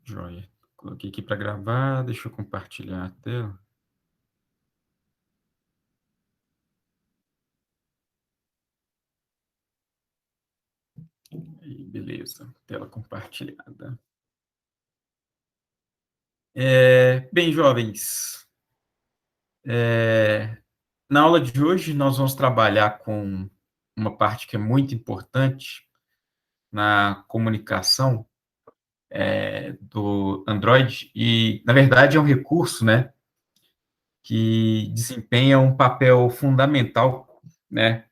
Joia. Coloquei aqui para gravar, deixa eu compartilhar a tela. Aí, beleza, tela compartilhada. Bem, jovens, na aula de hoje nós vamos trabalhar com uma parte que é muito importante na comunicação do Android e, na verdade, é um recurso, né, que desempenha um papel fundamental, né,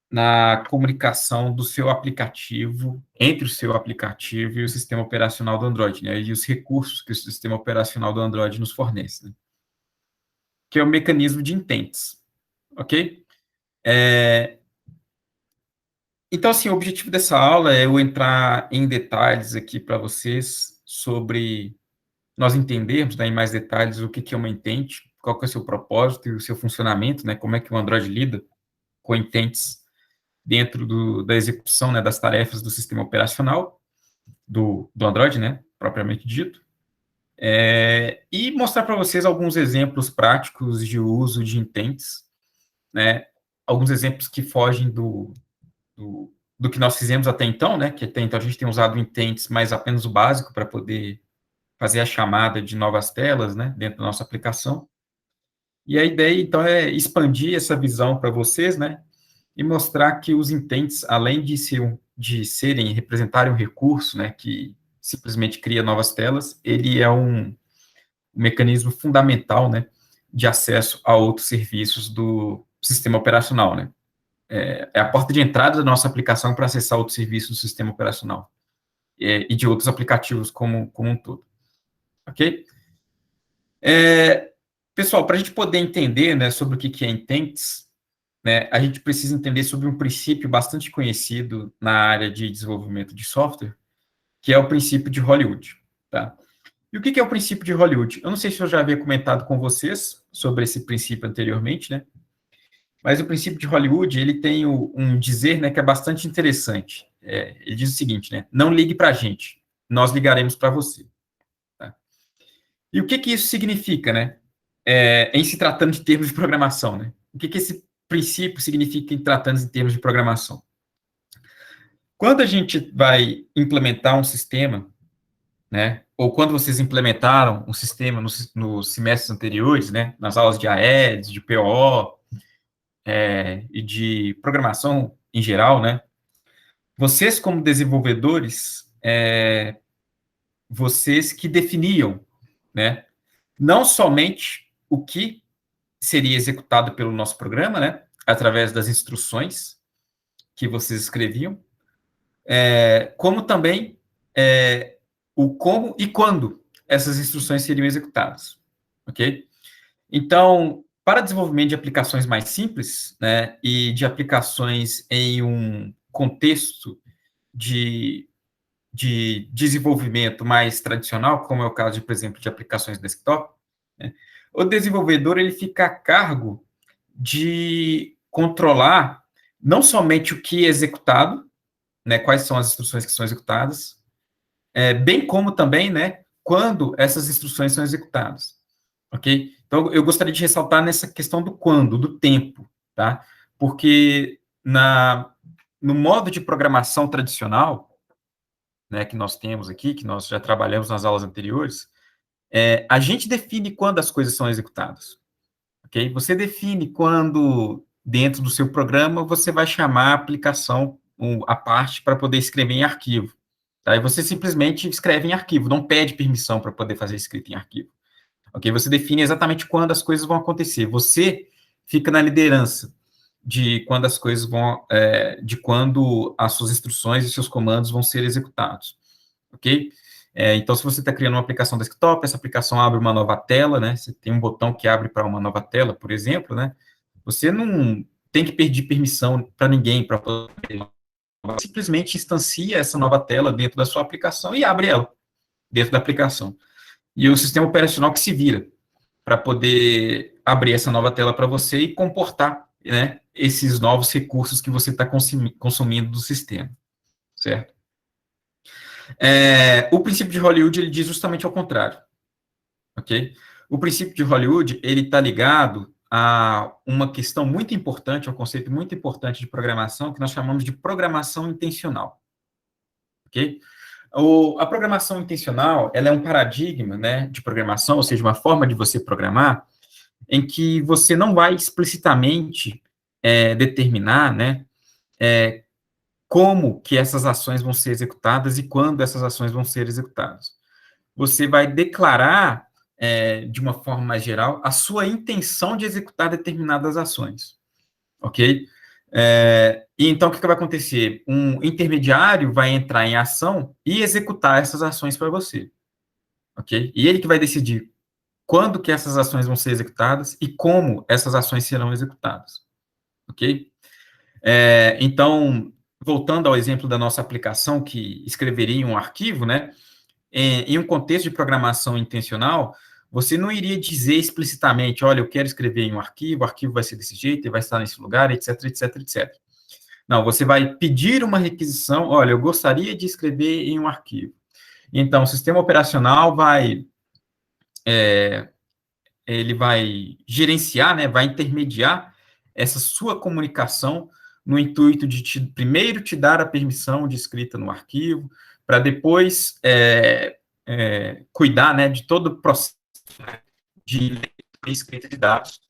na comunicação do seu aplicativo, entre o seu aplicativo e o sistema operacional do Android, né, e os recursos que o sistema operacional do Android nos fornece, né, que é o mecanismo de intents, ok? Então, assim, o objetivo dessa aula é eu entrar em detalhes aqui para vocês sobre nós entendermos, né, em mais detalhes o que é uma intent, qual que é o seu propósito e o seu funcionamento, né, como é que o Android lida com intents dentro da execução, né, das tarefas do sistema operacional do Android, né, propriamente dito, e mostrar para vocês alguns exemplos práticos de uso de intents, né, alguns exemplos que fogem do que nós fizemos até então, né, que até então a gente tem usado intents, mas apenas o básico para poder fazer a chamada de novas telas, né, dentro da nossa aplicação. E a ideia, então, é expandir essa visão para vocês, né, e mostrar que os intents, além de serem, representarem um recurso, né, que simplesmente cria novas telas, ele é um mecanismo fundamental, né, de acesso a outros serviços do sistema operacional, né. É a porta de entrada da nossa aplicação para acessar outros serviços do sistema operacional e de outros aplicativos como um todo, ok? Pessoal, para a gente poder entender, né, sobre o que é intents, né, a gente precisa entender sobre um princípio bastante conhecido na área de desenvolvimento de software, que é o princípio de Hollywood, tá? E o que é o princípio de Hollywood? Eu não sei se eu já havia comentado com vocês sobre esse princípio anteriormente, né? Mas o princípio de Hollywood, ele tem um dizer, né, que é bastante interessante. Ele diz o seguinte, né? Não ligue para a gente, nós ligaremos para você. Tá? E o que isso significa, né? Em se tratando de termos de programação, né? O que esse princípio significa em tratando de termos de programação? Quando a gente vai implementar um sistema, né? Ou quando vocês implementaram um sistema nos semestres anteriores, né? Nas aulas de AEDS, de PO, e de programação em geral, né? Vocês, como desenvolvedores, vocês que definiam, né? Não somente o que seria executado pelo nosso programa, né? Através das instruções que vocês escreviam, como também o como e quando essas instruções seriam executadas, ok? Então, para desenvolvimento de aplicações mais simples, né, e de aplicações em um contexto de desenvolvimento mais tradicional, como é o caso, por exemplo, de aplicações desktop, né, o desenvolvedor ele fica a cargo de controlar não somente o que é executado, né, quais são as instruções que são executadas, bem como também, né, quando essas instruções são executadas, ok? Então, eu gostaria de ressaltar nessa questão do quando, do tempo, tá? Porque no modo de programação tradicional, né, que nós temos aqui, que nós já trabalhamos nas aulas anteriores, a gente define quando as coisas são executadas, ok? Você define quando, dentro do seu programa, você vai chamar a aplicação, a parte, para poder escrever em arquivo. Tá? E você simplesmente escreve em arquivo, não pede permissão para poder fazer escrita em arquivo. Ok? Você define exatamente quando as coisas vão acontecer. Você fica na liderança de quando as coisas vão, de quando as suas instruções e seus comandos vão ser executados. Ok? Então, se você está criando uma aplicação desktop, essa aplicação abre uma nova tela, né? Você tem um botão que abre para uma nova tela, por exemplo, né? Você não tem que pedir permissão para ninguém para poder. Simplesmente instancia essa nova tela dentro da sua aplicação e abre ela dentro da aplicação. E o sistema operacional que se vira para poder abrir essa nova tela para você e comportar, né, esses novos recursos que você está consumindo do sistema, certo? O princípio de Hollywood, ele diz justamente ao contrário, ok? O princípio de Hollywood, ele está ligado a uma questão muito importante, um conceito muito importante de programação, que nós chamamos de programação intencional, ok? A programação intencional, ela é um paradigma, né, de programação, ou seja, uma forma de você programar, em que você não vai explicitamente determinar, né, como que essas ações vão ser executadas e quando essas ações vão ser executadas. Você vai declarar, de uma forma mais geral, a sua intenção de executar determinadas ações, ok? E então, o que vai acontecer? Um intermediário vai entrar em ação e executar essas ações para você, ok? E ele que vai decidir quando que essas ações vão ser executadas e como essas ações serão executadas, ok? Então, voltando ao exemplo da nossa aplicação, que escreveria um arquivo, né? Em um contexto de programação intencional, você não iria dizer explicitamente, olha, eu quero escrever em um arquivo, o arquivo vai ser desse jeito, ele vai estar nesse lugar, etc, etc, etc. Não, você vai pedir uma requisição, olha, eu gostaria de escrever em um arquivo. Então, o sistema operacional ele vai gerenciar, né, vai intermediar essa sua comunicação no intuito de primeiro te dar a permissão de escrita no arquivo, para depois cuidar, né, de todo o processo de escrita de dados,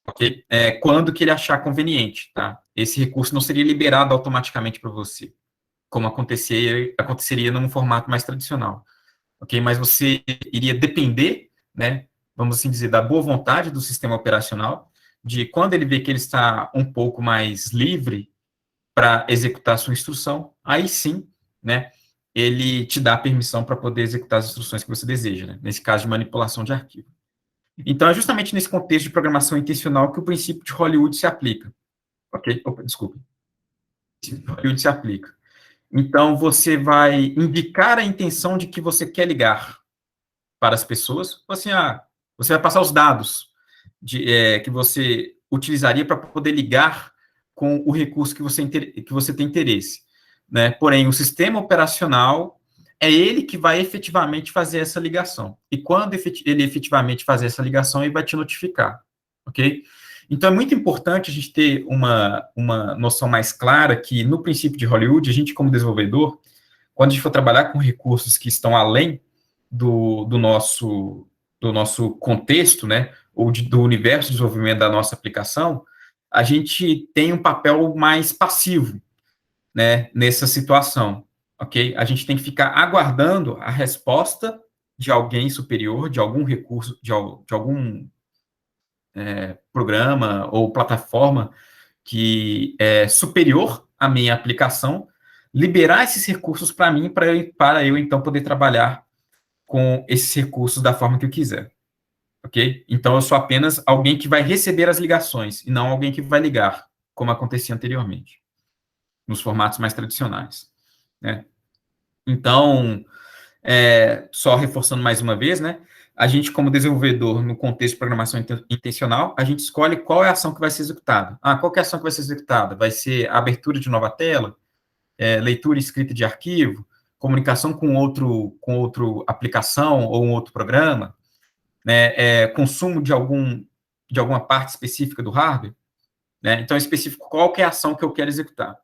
ok? Quando que ele achar conveniente, tá? Esse recurso não seria liberado automaticamente para você, como aconteceria num formato mais tradicional, ok? Mas você iria depender, né, vamos assim dizer, da boa vontade do sistema operacional, de quando ele vê que ele está um pouco mais livre para executar a sua instrução, aí sim, né, ele te dá a permissão para poder executar as instruções que você deseja, né, nesse caso de manipulação de arquivo. Então, é justamente nesse contexto de programação intencional que o princípio de Hollywood se aplica, ok? Opa, desculpa. O princípio de Hollywood se aplica. Então, você vai indicar a intenção de que você quer ligar para as pessoas. Assim, você vai passar os dados que você utilizaria para poder ligar com o recurso que você tem interesse, né? Porém, o sistema operacional é ele que vai efetivamente fazer essa ligação. E quando ele efetivamente fazer essa ligação, ele vai te notificar, ok? Então, é muito importante a gente ter uma noção mais clara que, no princípio de Hollywood, a gente, como desenvolvedor, quando a gente for trabalhar com recursos que estão além do nosso contexto, né, ou do universo de desenvolvimento da nossa aplicação, a gente tem um papel mais passivo, né, nessa situação, ok? A gente tem que ficar aguardando a resposta de alguém superior, de algum recurso, de algum programa ou plataforma que é superior à minha aplicação, liberar esses recursos para mim, para eu, então, poder trabalhar com esses recursos da forma que eu quiser, ok? Então, eu sou apenas alguém que vai receber as ligações, e não alguém que vai ligar, como acontecia anteriormente, nos formatos mais tradicionais, né? Então, só reforçando mais uma vez, né? A gente, como desenvolvedor, no contexto de programação intencional, a gente escolhe qual é a ação que vai ser executada. Qual que é a ação que vai ser executada? Vai ser a abertura de nova tela, leitura e escrita de arquivo, comunicação com outro aplicação ou um outro programa, né, consumo de alguma parte específica do hardware, né? Então, é específico qual que é a ação que eu quero executar.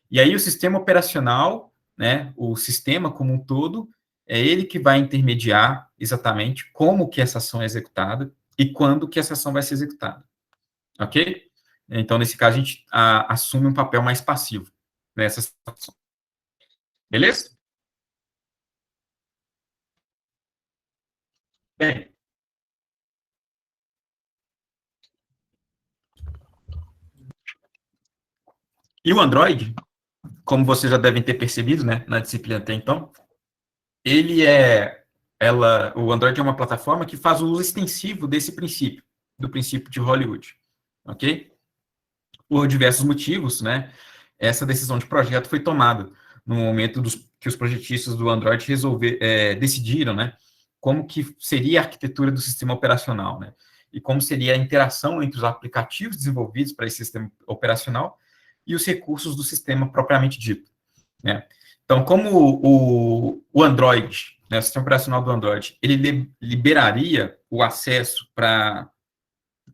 E aí, o sistema operacional, né, o sistema como um todo, é ele que vai intermediar exatamente como que essa ação é executada e quando que essa ação vai ser executada, ok? Então, nesse caso, a gente assume um papel mais passivo nessa situação. Beleza? Bem, e o Android, como vocês já devem ter percebido, né, na disciplina até então, ele o Android é uma plataforma que faz o uso extensivo desse princípio, do princípio de Hollywood, ok? Por diversos motivos, né, essa decisão de projeto foi tomada no momento que os projetistas do Android decidiram, né, como que seria a arquitetura do sistema operacional, né, e como seria a interação entre os aplicativos desenvolvidos para esse sistema operacional e os recursos do sistema propriamente dito, né. Então, como o Android, né, o sistema operacional do Android, ele liberaria o acesso para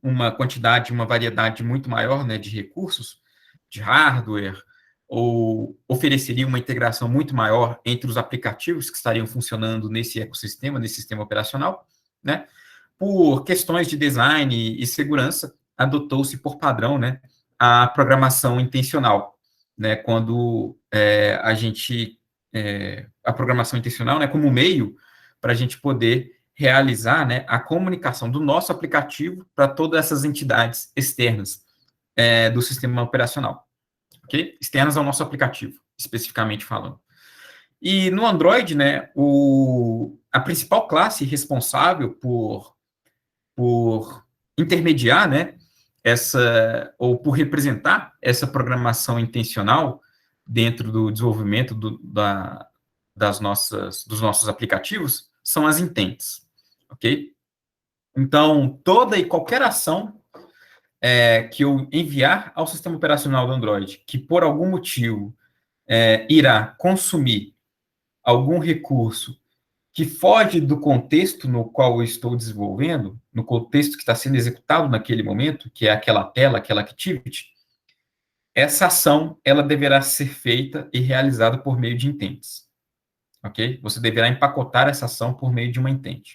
uma quantidade, uma variedade muito maior, né, de recursos, de hardware, ou ofereceria uma integração muito maior entre os aplicativos que estariam funcionando nesse ecossistema, nesse sistema operacional, né? Por questões de design e segurança, adotou-se por padrão, né, a programação intencional, né? Quando a programação intencional, né, como meio para a gente poder realizar, né, a comunicação do nosso aplicativo para todas essas entidades externas do sistema operacional, ok? Externas ao nosso aplicativo, especificamente falando. E no Android, né, a principal classe responsável por intermediar, né, ou por representar essa programação intencional dentro do desenvolvimento dos nossos aplicativos são as intents, ok? Então, toda e qualquer ação que eu enviar ao sistema operacional do Android, que por algum motivo irá consumir algum recurso que foge do contexto no qual eu estou desenvolvendo, no contexto que está sendo executado naquele momento, que é aquela tela, aquela activity, essa ação ela deverá ser feita e realizada por meio de intents, ok? Você deverá empacotar essa ação por meio de uma intent,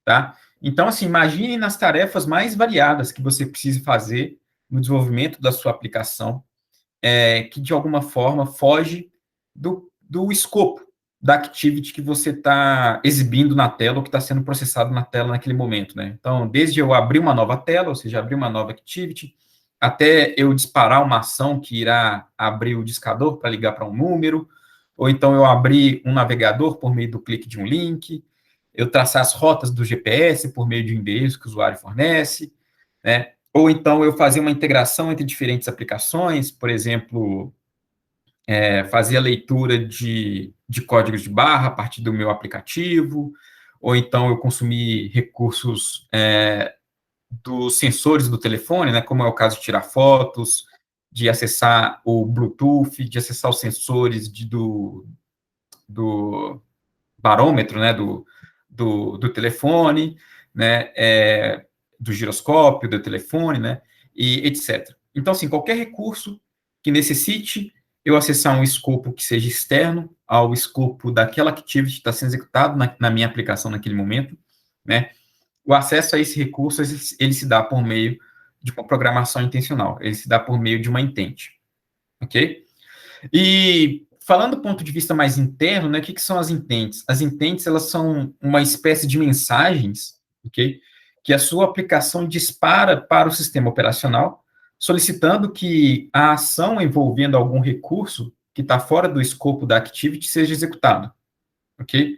tá? Então, assim, imagine nas tarefas mais variadas que você precise fazer no desenvolvimento da sua aplicação, que de alguma forma foge do escopo da activity que você está exibindo na tela ou que está sendo processado na tela naquele momento, né? Então, desde eu abrir uma nova tela, ou seja, abrir uma nova activity, até eu disparar uma ação que irá abrir o discador para ligar para um número, ou então eu abrir um navegador por meio do clique de um link, eu traçar as rotas do GPS por meio de um endereço que o usuário fornece, né? Ou então eu fazer uma integração entre diferentes aplicações, por exemplo, fazer a leitura de códigos de barra a partir do meu aplicativo, ou então eu consumir recursos dos sensores do telefone, né, como é o caso de tirar fotos, de acessar o Bluetooth, de acessar os sensores do barômetro, né, do telefone, né, do giroscópio do telefone, né, e etc. Então, assim, qualquer recurso que necessite eu acessar um escopo que seja externo ao escopo daquela activity que está sendo executado na minha aplicação naquele momento, né, o acesso a esse recurso, ele se dá por meio de uma programação intencional, ele se dá por meio de uma intent, ok? E falando do ponto de vista mais interno, né, o que são as intents? As intents, elas são uma espécie de mensagens, ok? Que a sua aplicação dispara para o sistema operacional, solicitando que a ação envolvendo algum recurso que está fora do escopo da activity seja executada, ok?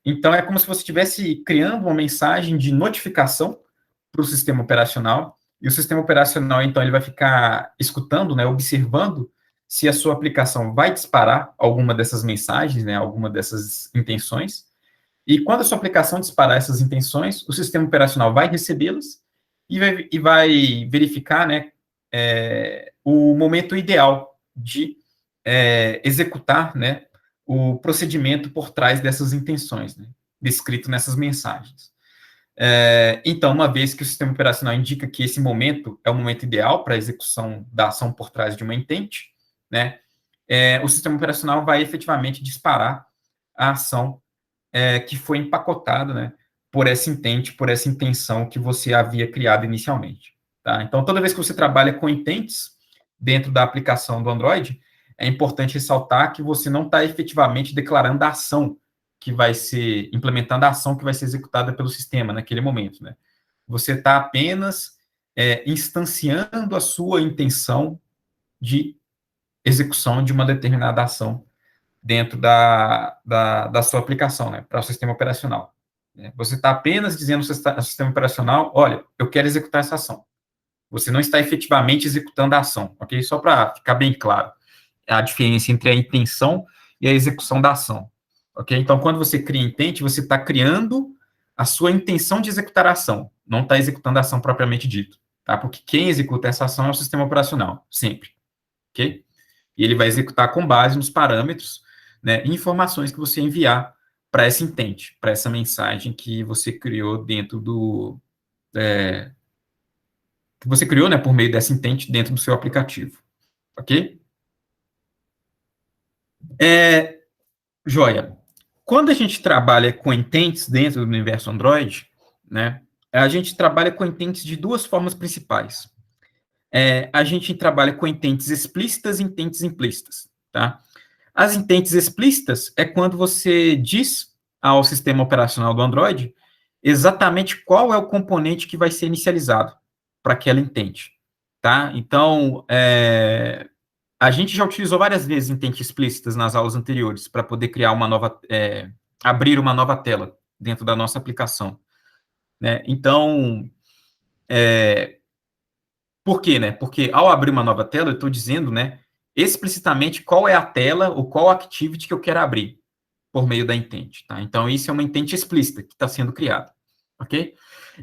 Então, é como se você estivesse criando uma mensagem de notificação para o sistema operacional, e o sistema operacional, então, ele vai ficar escutando, né, observando se a sua aplicação vai disparar alguma dessas mensagens, né, alguma dessas intenções, e quando a sua aplicação disparar essas intenções, o sistema operacional vai recebê-las e vai verificar, né, o momento ideal de executar, né, o procedimento por trás dessas intenções, né, descrito nessas mensagens. Então, uma vez que o sistema operacional indica que esse momento é o momento ideal para a execução da ação por trás de uma intent, né, o sistema operacional vai efetivamente disparar a ação que foi empacotada, né, por essa intent, por essa intenção que você havia criado inicialmente. Tá? Então, toda vez que você trabalha com intents dentro da aplicação do Android, é importante ressaltar que você não está efetivamente declarando a ação que vai ser, implementando a ação que vai ser executada pelo sistema naquele momento, né? Você está apenas instanciando a sua intenção de execução de uma determinada ação dentro da sua aplicação, né, para o sistema operacional. Você está apenas dizendo ao sistema operacional, olha, eu quero executar essa ação. Você não está efetivamente executando a ação, ok? Só para ficar bem claro a diferença entre a intenção e a execução da ação, ok? Então, quando você cria intent, você está criando a sua intenção de executar a ação, não está executando a ação propriamente dito, tá? Porque quem executa essa ação é o sistema operacional, sempre, ok? E ele vai executar com base nos parâmetros, né, e informações que você enviar para essa intent, para essa mensagem que você criou dentro do... que você criou, né, por meio dessa intent dentro do seu aplicativo. Ok? Joia. Quando a gente trabalha com intents dentro do universo Android, né, a gente trabalha com intents de duas formas principais. A gente trabalha com intents explícitas e intents implícitas, tá? As intents explícitas é quando você diz ao sistema operacional do Android exatamente qual é o componente que vai ser inicializado para aquela intent, tá? Então, a gente já utilizou várias vezes intents explícitas nas aulas anteriores para poder criar uma nova, abrir uma nova tela dentro da nossa aplicação, né? Então, por quê, né? Porque ao abrir uma nova tela, eu estou dizendo, né, explicitamente qual é a tela ou qual activity que eu quero abrir por meio da intent, tá? Então, isso é uma intent explícita que está sendo criada, ok?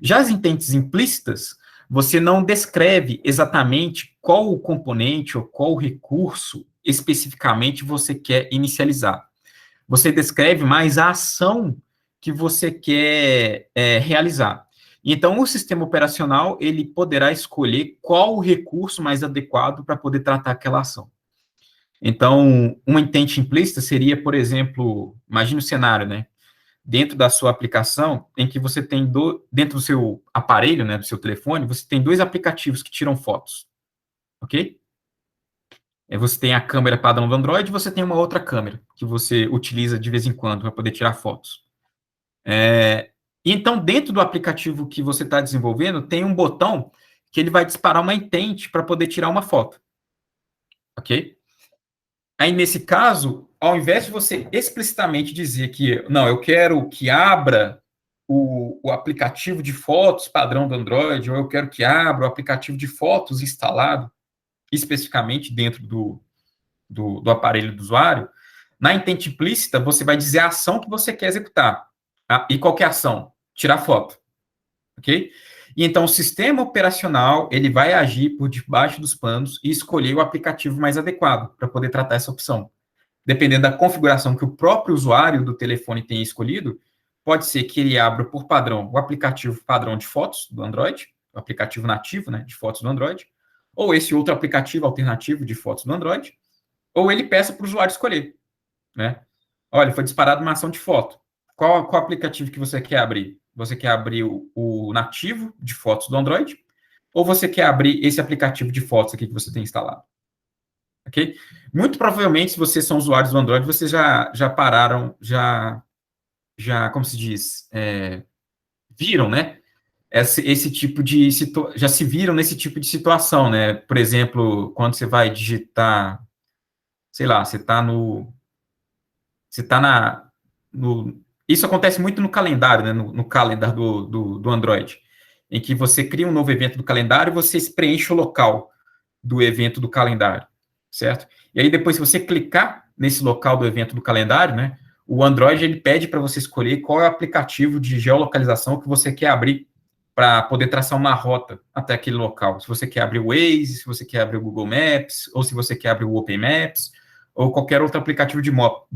Já as intents implícitas, você não descreve exatamente qual o componente ou qual o recurso especificamente você quer inicializar. Você descreve mais a ação que você quer realizar. Então, o sistema operacional, ele poderá escolher qual o recurso mais adequado para poder tratar aquela ação. Então, uma intent implícita seria, por exemplo, imagine o cenário, né? Dentro da sua aplicação, em que você tem, dentro do seu aparelho, né, do seu telefone, você tem dois aplicativos que tiram fotos, ok? Você tem a câmera padrão do Android e você tem uma outra câmera que você utiliza de vez em quando para poder tirar fotos. Então, dentro do aplicativo que você está desenvolvendo, tem um botão que ele vai disparar uma intent para poder tirar uma foto, ok? Aí, nesse caso, ao invés de você explicitamente dizer que, não, eu quero que abra o aplicativo de fotos padrão do Android, ou eu quero que abra o aplicativo de fotos instalado especificamente dentro do aparelho do usuário, na intent implícita, você vai dizer a ação que você quer executar. E qual que é a ação? Tirar foto. Ok? E então, o sistema operacional, ele vai agir por debaixo dos panos e escolher o aplicativo mais adequado para poder tratar essa opção. Dependendo da configuração que o próprio usuário do telefone tenha escolhido, pode ser que ele abra por padrão o aplicativo padrão de fotos do Android, o aplicativo nativo, né, de fotos do Android, ou esse outro aplicativo alternativo de fotos do Android, ou ele peça para o usuário escolher, né? Olha, foi disparado uma ação de foto. Qual aplicativo que você quer abrir? Você quer abrir o nativo de fotos do Android? Ou você quer abrir esse aplicativo de fotos aqui que você tem instalado? Ok? Muito provavelmente, se vocês são usuários do Android, vocês já pararam, como se diz, viram, né? Esse tipo de já se viram nesse tipo de situação, né? Por exemplo, quando você vai digitar, sei lá, você está isso acontece muito no calendário, né? No calendar do Android, em que você cria um novo evento do calendário e você preenche o local do evento do calendário, certo? E aí depois, se você clicar nesse local do evento do calendário, né? O Android ele pede para você escolher qual é o aplicativo de geolocalização que você quer abrir para poder traçar uma rota até aquele local. Se você quer abrir o Waze, se você quer abrir o Google Maps, ou se você quer abrir o Open Maps, ou qualquer outro aplicativo de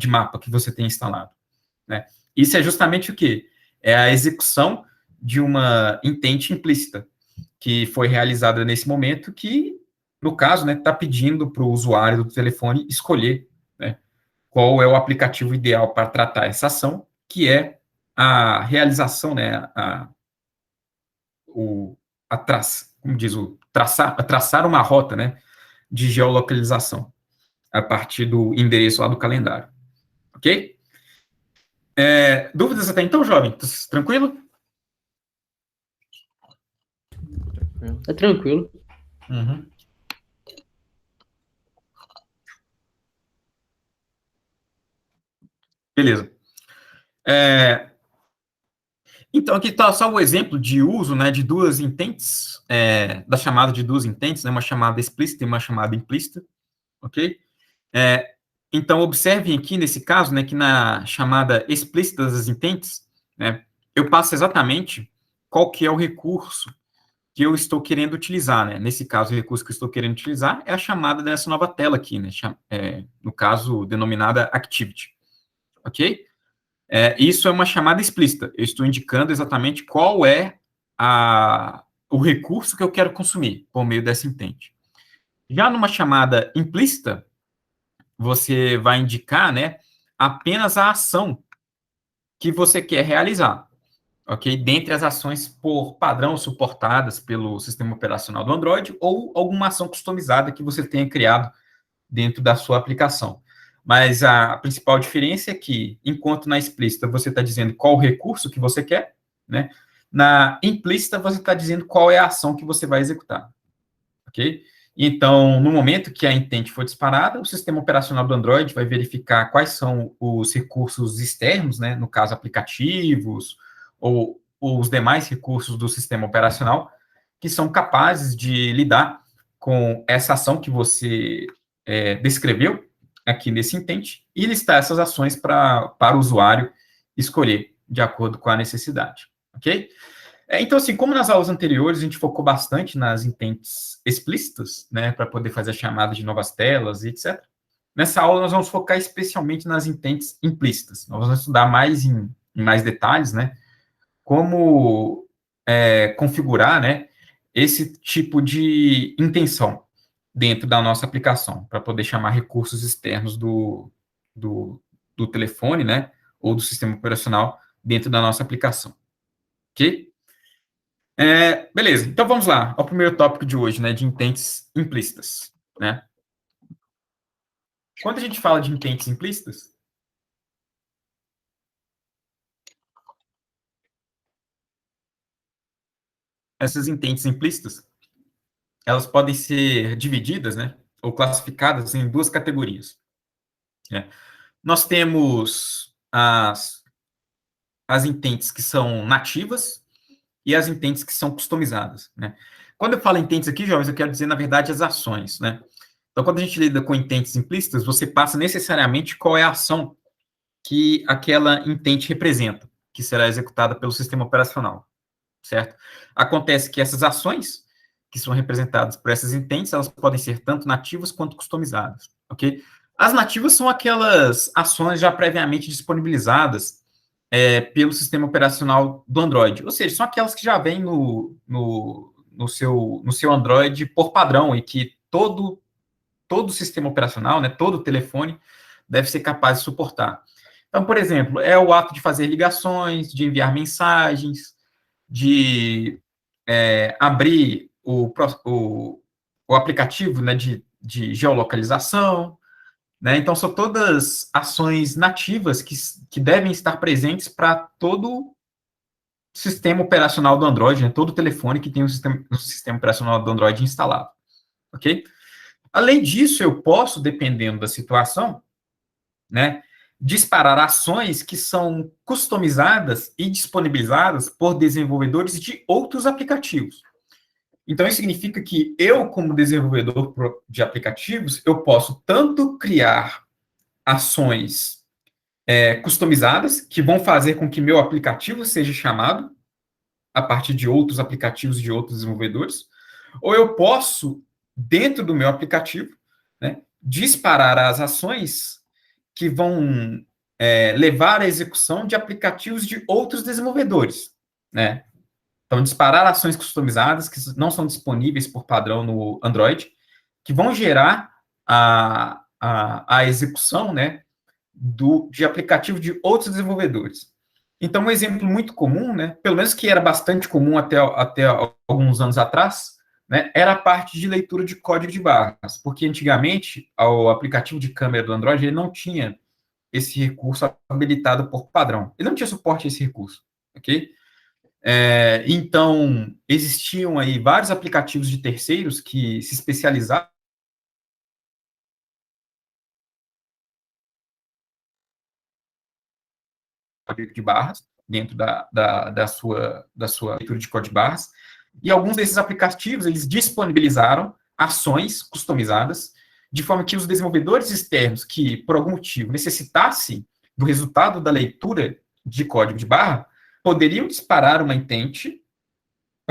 mapa que você tenha instalado, né? Isso é justamente o quê? É a execução de uma intent implícita que foi realizada nesse momento que, no caso, né, está pedindo para o usuário do telefone escolher, né, qual é o aplicativo ideal para tratar essa ação, que é a realização, né, como diz traçar uma rota, né, de geolocalização a partir do endereço lá do calendário. Ok? Dúvidas até então, jovem? Tranquilo? Tá tranquilo. Uhum. Beleza. Então, aqui está só o exemplo de uso, né, de duas intents, da chamada de duas intents, né, uma chamada explícita e uma chamada implícita, ok? Então, observem aqui, nesse caso, né, que na chamada explícita das intents, né, eu passo exatamente qual que é o recurso que eu estou querendo utilizar, né? Nesse caso, o recurso que eu estou querendo utilizar é a chamada dessa nova tela aqui, né? No caso, denominada Activity, ok? Isso é uma chamada explícita. Eu estou indicando exatamente qual é o recurso que eu quero consumir por meio dessa intent. Já numa chamada implícita, você vai indicar, né, apenas a ação que você quer realizar, ok? Dentre as ações por padrão suportadas pelo sistema operacional do Android ou alguma ação customizada que você tenha criado dentro da sua aplicação. Mas a principal diferença é que, enquanto na explícita você está dizendo qual o recurso que você quer, né? Na implícita você está dizendo qual é a ação que você vai executar, ok? Então, no momento que a intent for disparada, o sistema operacional do Android vai verificar quais são os recursos externos, né? No caso, aplicativos ou os demais recursos do sistema operacional que são capazes de lidar com essa ação que você descreveu aqui nesse intent e listar essas ações para o usuário escolher de acordo com a necessidade, ok? Então, assim, como nas aulas anteriores a gente focou bastante nas intents explícitas, né, para poder fazer a chamada de novas telas e etc., nessa aula nós vamos focar especialmente nas intents implícitas. Nós vamos estudar mais em mais detalhes, né, como configurar, né, esse tipo de intenção dentro da nossa aplicação, para poder chamar recursos externos do telefone, né, ou do sistema operacional dentro da nossa aplicação. Ok? Beleza, então vamos lá ao primeiro tópico de hoje, né, de intents implícitas, né? Quando a gente fala de intents implícitas, essas intents implícitas, elas podem ser divididas, né, ou classificadas em duas categorias, né? Nós temos as intents que são nativas e as intents que são customizadas, né? Quando eu falo intents aqui, jovens, eu quero dizer, na verdade, as ações, né? Então, quando a gente lida com intents implícitas, você passa necessariamente qual é a ação que aquela intent representa, que será executada pelo sistema operacional, certo? Acontece que essas ações, que são representadas por essas intents, elas podem ser tanto nativas quanto customizadas, ok? As nativas são aquelas ações já previamente disponibilizadas pelo sistema operacional do Android, ou seja, são aquelas que já vêm no seu Android por padrão e que todo sistema operacional, né, todo telefone, deve ser capaz de suportar. Então, por exemplo, é o ato de fazer ligações, de enviar mensagens, de abrir o aplicativo, né, de geolocalização, né? Então, são todas ações nativas que devem estar presentes para todo sistema operacional do Android, né, todo telefone que tem um sistema operacional do Android instalado, ok? Além disso, eu posso, dependendo da situação, né, disparar ações que são customizadas e disponibilizadas por desenvolvedores de outros aplicativos. Então, isso significa que eu, como desenvolvedor de aplicativos, eu posso tanto criar ações customizadas, que vão fazer com que meu aplicativo seja chamado a partir de outros aplicativos de outros desenvolvedores, ou eu posso, dentro do meu aplicativo, né, disparar as ações que vão levar à execução de aplicativos de outros desenvolvedores, né? Então, disparar ações customizadas que não são disponíveis por padrão no Android, que vão gerar a execução, né, de aplicativo de outros desenvolvedores. Então, um exemplo muito comum, né, pelo menos que era bastante comum até alguns anos atrás, né, era a parte de leitura de código de barras, porque antigamente o aplicativo de câmera do Android ele não tinha esse recurso habilitado por padrão. Ele não tinha suporte a esse recurso, ok? Então, existiam aí vários aplicativos de terceiros que se especializavam código de barras, dentro da sua leitura de código de barras, e alguns desses aplicativos, eles disponibilizaram ações customizadas, de forma que os desenvolvedores externos que, por algum motivo, necessitassem do resultado da leitura de código de barra, poderiam disparar uma intent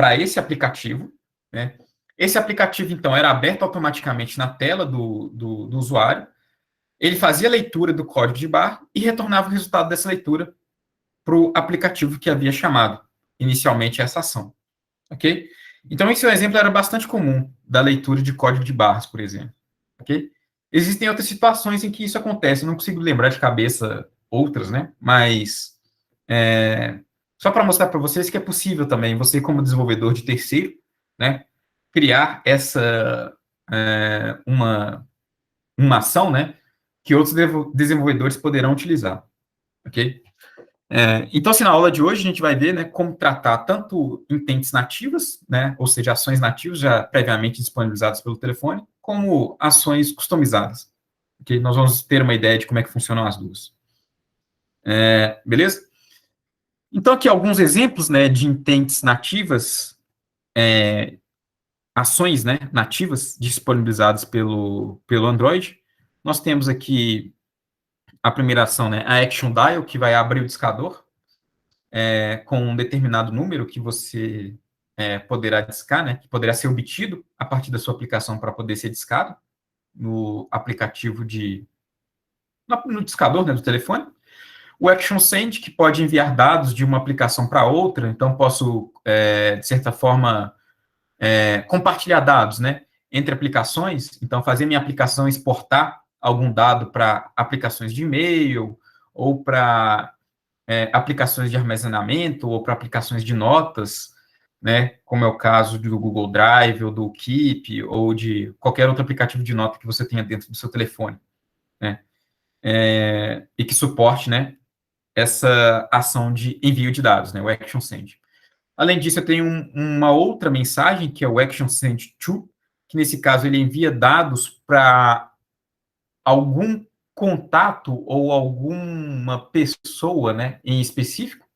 para esse aplicativo, né? Esse aplicativo, então, era aberto automaticamente na tela do usuário, ele fazia a leitura do código de barra e retornava o resultado dessa leitura para o aplicativo que havia chamado inicialmente essa ação, ok? Então, esse exemplo era bastante comum da leitura de código de barras, por exemplo, ok? Existem outras situações em que isso acontece, eu não consigo lembrar de cabeça outras, né? Mas, só para mostrar para vocês que é possível também, você como desenvolvedor de terceiro, né, criar uma ação, né, que outros desenvolvedores poderão utilizar, ok? Então, assim, na aula de hoje a gente vai ver, né, como tratar tanto intents nativas, né, ou seja, ações nativas já previamente disponibilizadas pelo telefone, como ações customizadas, ok? Nós vamos ter uma ideia de como é que funcionam as duas. Beleza? Então, aqui alguns exemplos, né, de intents nativas, ações, né, nativas disponibilizadas pelo Android. Nós temos aqui a primeira ação, né, a Action Dial, que vai abrir o discador com um determinado número que você poderá discar, né, que poderá ser obtido a partir da sua aplicação para poder ser discado no aplicativo no discador, né, do telefone. O Action Send, que pode enviar dados de uma aplicação para outra, então posso, de certa forma, compartilhar dados, né, entre aplicações, então fazer minha aplicação exportar algum dado para aplicações de e-mail, ou para aplicações de armazenamento, ou para aplicações de notas, né, como é o caso do Google Drive, ou do Keep, ou de qualquer outro aplicativo de nota que você tenha dentro do seu telefone, né, e que suporte, né, essa ação de envio de dados, né, o Action Send. Além disso, eu tenho uma outra mensagem, que é o Action Send To, que nesse caso ele envia dados para algum contato ou alguma pessoa, né, em específico,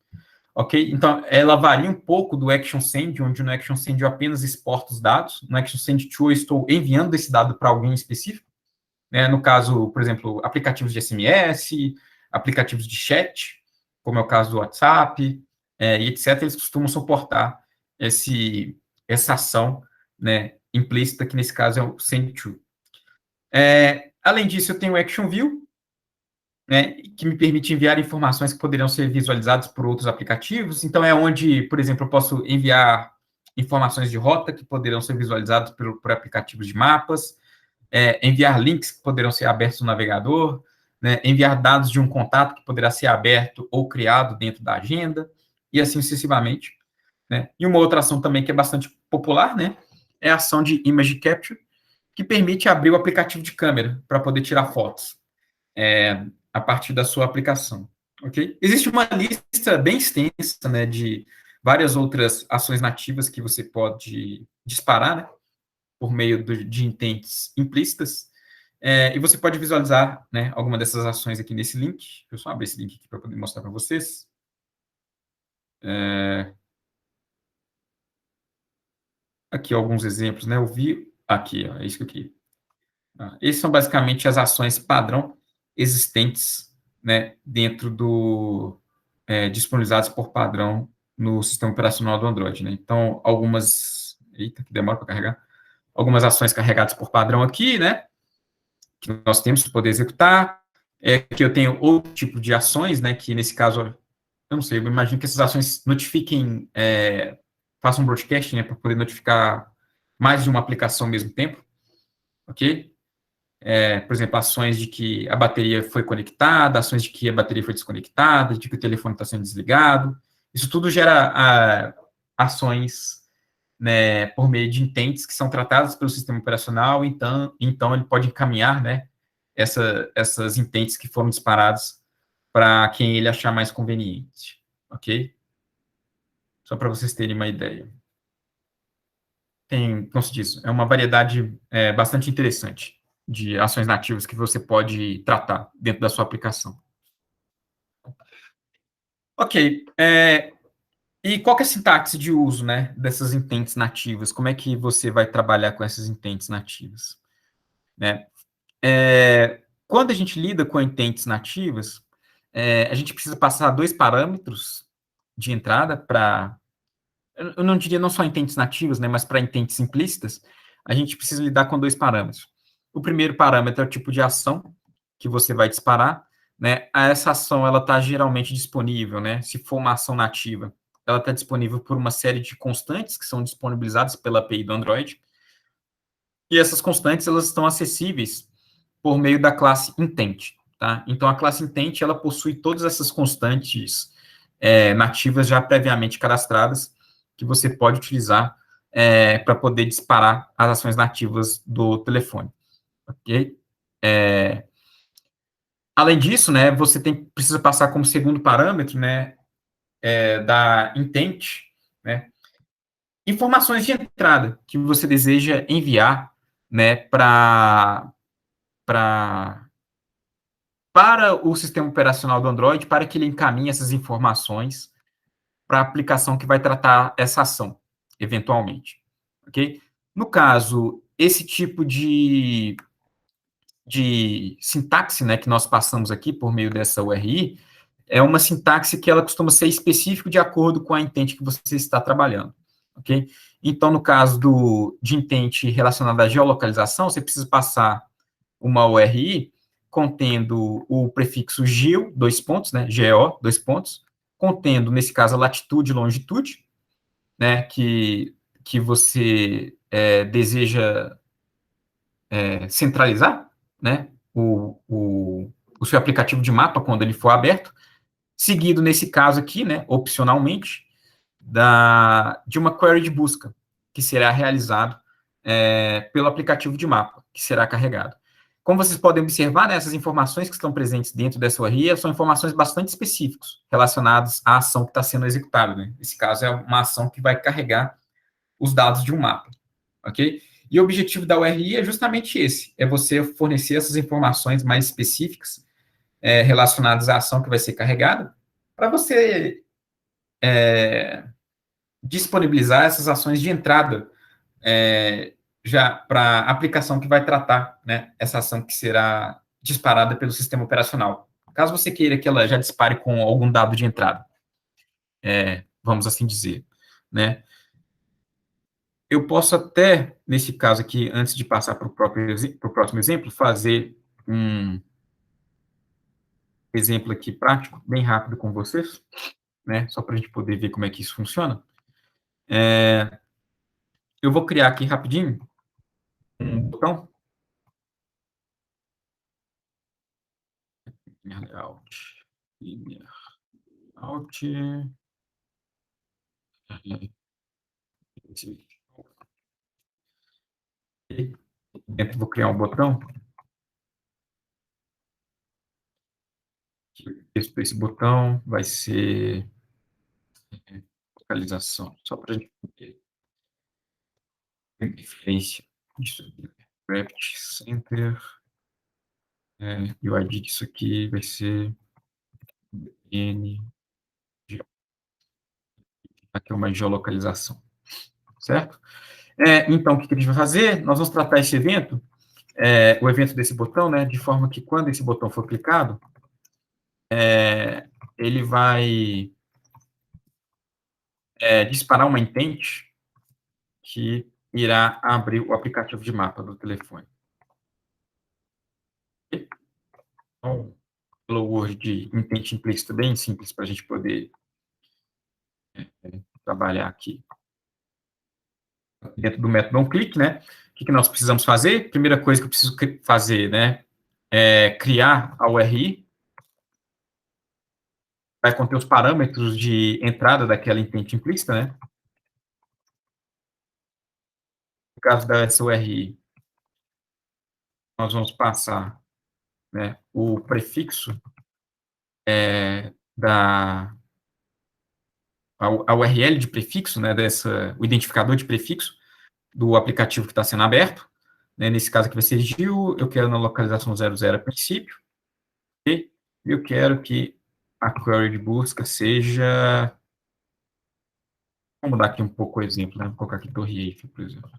ok? Então, ela varia um pouco do Action Send, onde no Action Send eu apenas exporto os dados, no Action Send To eu estou enviando esse dado para alguém específico, né? No caso, por exemplo, aplicativos de SMS, aplicativos de chat, como é o caso do WhatsApp, e etc., eles costumam suportar essa ação, né, implícita, que nesse caso é o send to. Além disso, eu tenho o Action View, né, que me permite enviar informações que poderiam ser visualizadas por outros aplicativos. Então, é onde, por exemplo, eu posso enviar informações de rota que poderão ser visualizadas por aplicativos de mapas, enviar links que poderão ser abertos no navegador, né, enviar dados de um contato que poderá ser aberto ou criado dentro da agenda, e assim sucessivamente, né? E uma outra ação também que é bastante popular, né, é a ação de Image Capture, que permite abrir o aplicativo de câmera para poder tirar fotos a partir da sua aplicação, ok? Existe uma lista bem extensa, né, de várias outras ações nativas que você pode disparar, né, por meio de intents implícitas, e você pode visualizar, né, alguma dessas ações aqui nesse link. Deixa eu só abrir esse link aqui para poder mostrar para vocês. Aqui alguns exemplos, né? Eu vi aqui, ó, é isso aqui. Esses são basicamente as ações padrão existentes, né, dentro disponibilizadas por padrão no sistema operacional do Android, né? Então, algumas, eita, que demora para carregar, algumas ações carregadas por padrão aqui, né, que nós temos para poder executar, que eu tenho outro tipo de ações, né, que nesse caso, eu não sei, eu imagino que essas ações notifiquem, façam um broadcast, né, para poder notificar mais de uma aplicação ao mesmo tempo, ok? Por exemplo, ações de que a bateria foi conectada, ações de que a bateria foi desconectada, de que o telefone está sendo desligado. Isso tudo gera ações, né, por meio de intents que são tratadas pelo sistema operacional, então ele pode encaminhar, né, essas intents que foram disparadas para quem ele achar mais conveniente, ok? Só para vocês terem uma ideia. Como se diz, é uma variedade bastante interessante de ações nativas que você pode tratar dentro da sua aplicação. Ok, e qual que é a sintaxe de uso, né, dessas intents nativas? Como é que você vai trabalhar com essas intents nativas? Né? Quando a gente lida com intents nativas, a gente precisa passar dois parâmetros de entrada para eu não diria não só intentes nativas, né, mas para intentes implícitas, a gente precisa lidar com dois parâmetros. O primeiro parâmetro é o tipo de ação que você vai disparar, né? Essa ação ela está geralmente disponível, né? Se for uma ação nativa, ela está disponível por uma série de constantes que são disponibilizadas pela API do Android. E essas constantes elas estão acessíveis por meio da classe intent, tá? Então a classe intent ela possui todas essas constantes nativas já previamente cadastradas que você pode utilizar para poder disparar as ações nativas do telefone, ok? Além disso, né, você precisa passar como segundo parâmetro, né, da intent, né, informações de entrada que você deseja enviar, né, para o sistema operacional do Android, para que ele encaminhe essas informações para a aplicação que vai tratar essa ação, eventualmente, ok? No caso, esse tipo de sintaxe, né, que nós passamos aqui por meio dessa URI, é uma sintaxe que ela costuma ser específica de acordo com a intent que você está trabalhando, ok? Então, no caso de intent relacionado à geolocalização, você precisa passar uma URI contendo o prefixo geo, dois pontos, né, GO, dois pontos, contendo, nesse caso, a latitude e longitude, né, que você deseja centralizar, né, o seu aplicativo de mapa quando ele for aberto, seguido, nesse caso aqui, né, opcionalmente, de uma query de busca, que será realizado pelo aplicativo de mapa, que será carregado. Como vocês podem observar, né, essas informações que estão presentes dentro dessa URI são informações bastante específicas, relacionadas à ação que está sendo executada. Né? Nesse caso, é uma ação que vai carregar os dados de um mapa, ok? E o objetivo da URI é justamente esse, é você fornecer essas informações mais específicas relacionadas à ação que vai ser carregada, para você disponibilizar essas ações de entrada já para a aplicação que vai tratar, né, essa ação que será disparada pelo sistema operacional. Caso você queira que ela já dispare com algum dado de entrada, vamos assim dizer, né? Eu posso até, nesse caso aqui, antes de passar para o próximo exemplo, fazer um exemplo aqui prático, bem rápido com vocês, né? Só para a gente poder ver como é que isso funciona. Eu vou criar aqui rapidinho um botão. Layout. Layout. Dentro vou criar um botão. Esse botão vai ser localização, só para a gente ter referência disso aqui. Craft Center. E o ID disso aqui vai ser N. Aqui é uma geolocalização, certo? Então, o que a gente vai fazer? Nós vamos tratar esse evento, o evento desse botão, né, de forma que quando esse botão for clicado, ele vai disparar uma intent que irá abrir o aplicativo de mapa do telefone. Então, pelo Word de intent implícito bem simples para a gente poder trabalhar aqui dentro do método onClick, né? O que nós precisamos fazer? Primeira coisa que eu preciso fazer, né, é criar a URI, vai conter os parâmetros de entrada daquela intent implícita, né? No caso dessa URI, nós vamos passar, né, o prefixo a URL de prefixo, né, o identificador de prefixo do aplicativo que está sendo aberto, né, nesse caso aqui vai ser Gil, eu quero na localização 00 a princípio, e eu quero que a query de busca seja, vamos mudar aqui um pouco o exemplo, né, vou colocar aqui Torre Eiffel, por exemplo.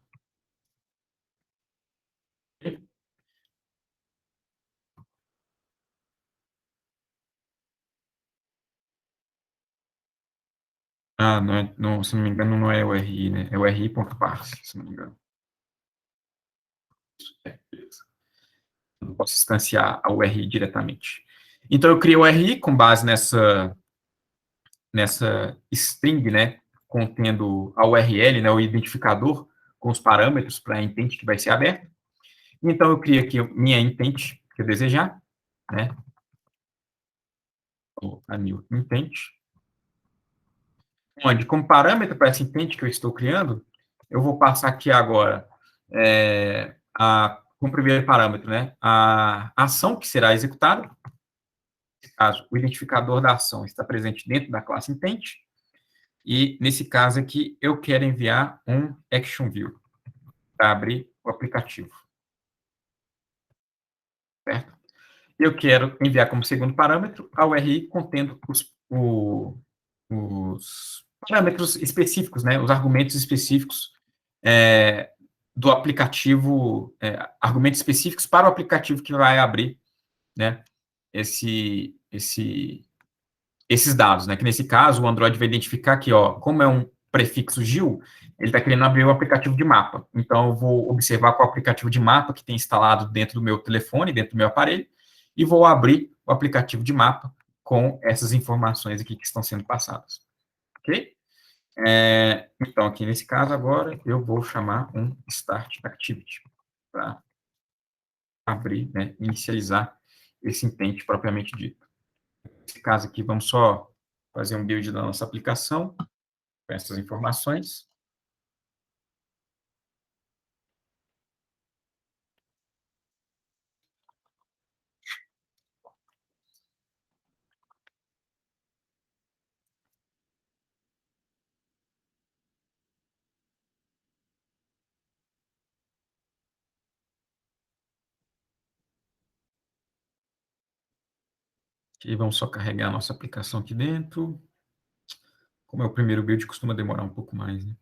Ah, não, se não me engano, não é o RI, né? É o RI.parse, se não me engano. Beleza. Não posso instanciar a URI diretamente. Então, eu crio o RI com base nessa string, né, contendo a URL, né, o identificador, com os parâmetros para a intent que vai ser aberta. Então, eu crio aqui minha intent que eu desejar, né, a new intent, onde, como parâmetro para essa intent que eu estou criando, eu vou passar aqui agora, como primeiro parâmetro, né, a ação que será executada. Nesse caso, o identificador da ação está presente dentro da classe intent, e nesse caso aqui, eu quero enviar um action view para abrir o aplicativo, certo? Eu quero enviar como segundo parâmetro a URI contendo os parâmetros específicos, né, os argumentos específicos do aplicativo, argumentos específicos para o aplicativo que vai abrir, né, esses dados, né, que nesse caso o Android vai identificar que, ó, como é um prefixo GIL, ele está querendo abrir o aplicativo de mapa. Então, eu vou observar qual aplicativo de mapa que tem instalado dentro do meu telefone, dentro do meu aparelho, e vou abrir o aplicativo de mapa com essas informações aqui que estão sendo passadas. Ok? Então, aqui nesse caso, agora, eu vou chamar um Start Activity para abrir, né, inicializar esse intent propriamente dito. Nesse caso aqui, vamos só fazer um build da nossa aplicação com essas informações. E vamos só carregar a nossa aplicação aqui dentro. Como é o primeiro build, costuma demorar um pouco mais, né?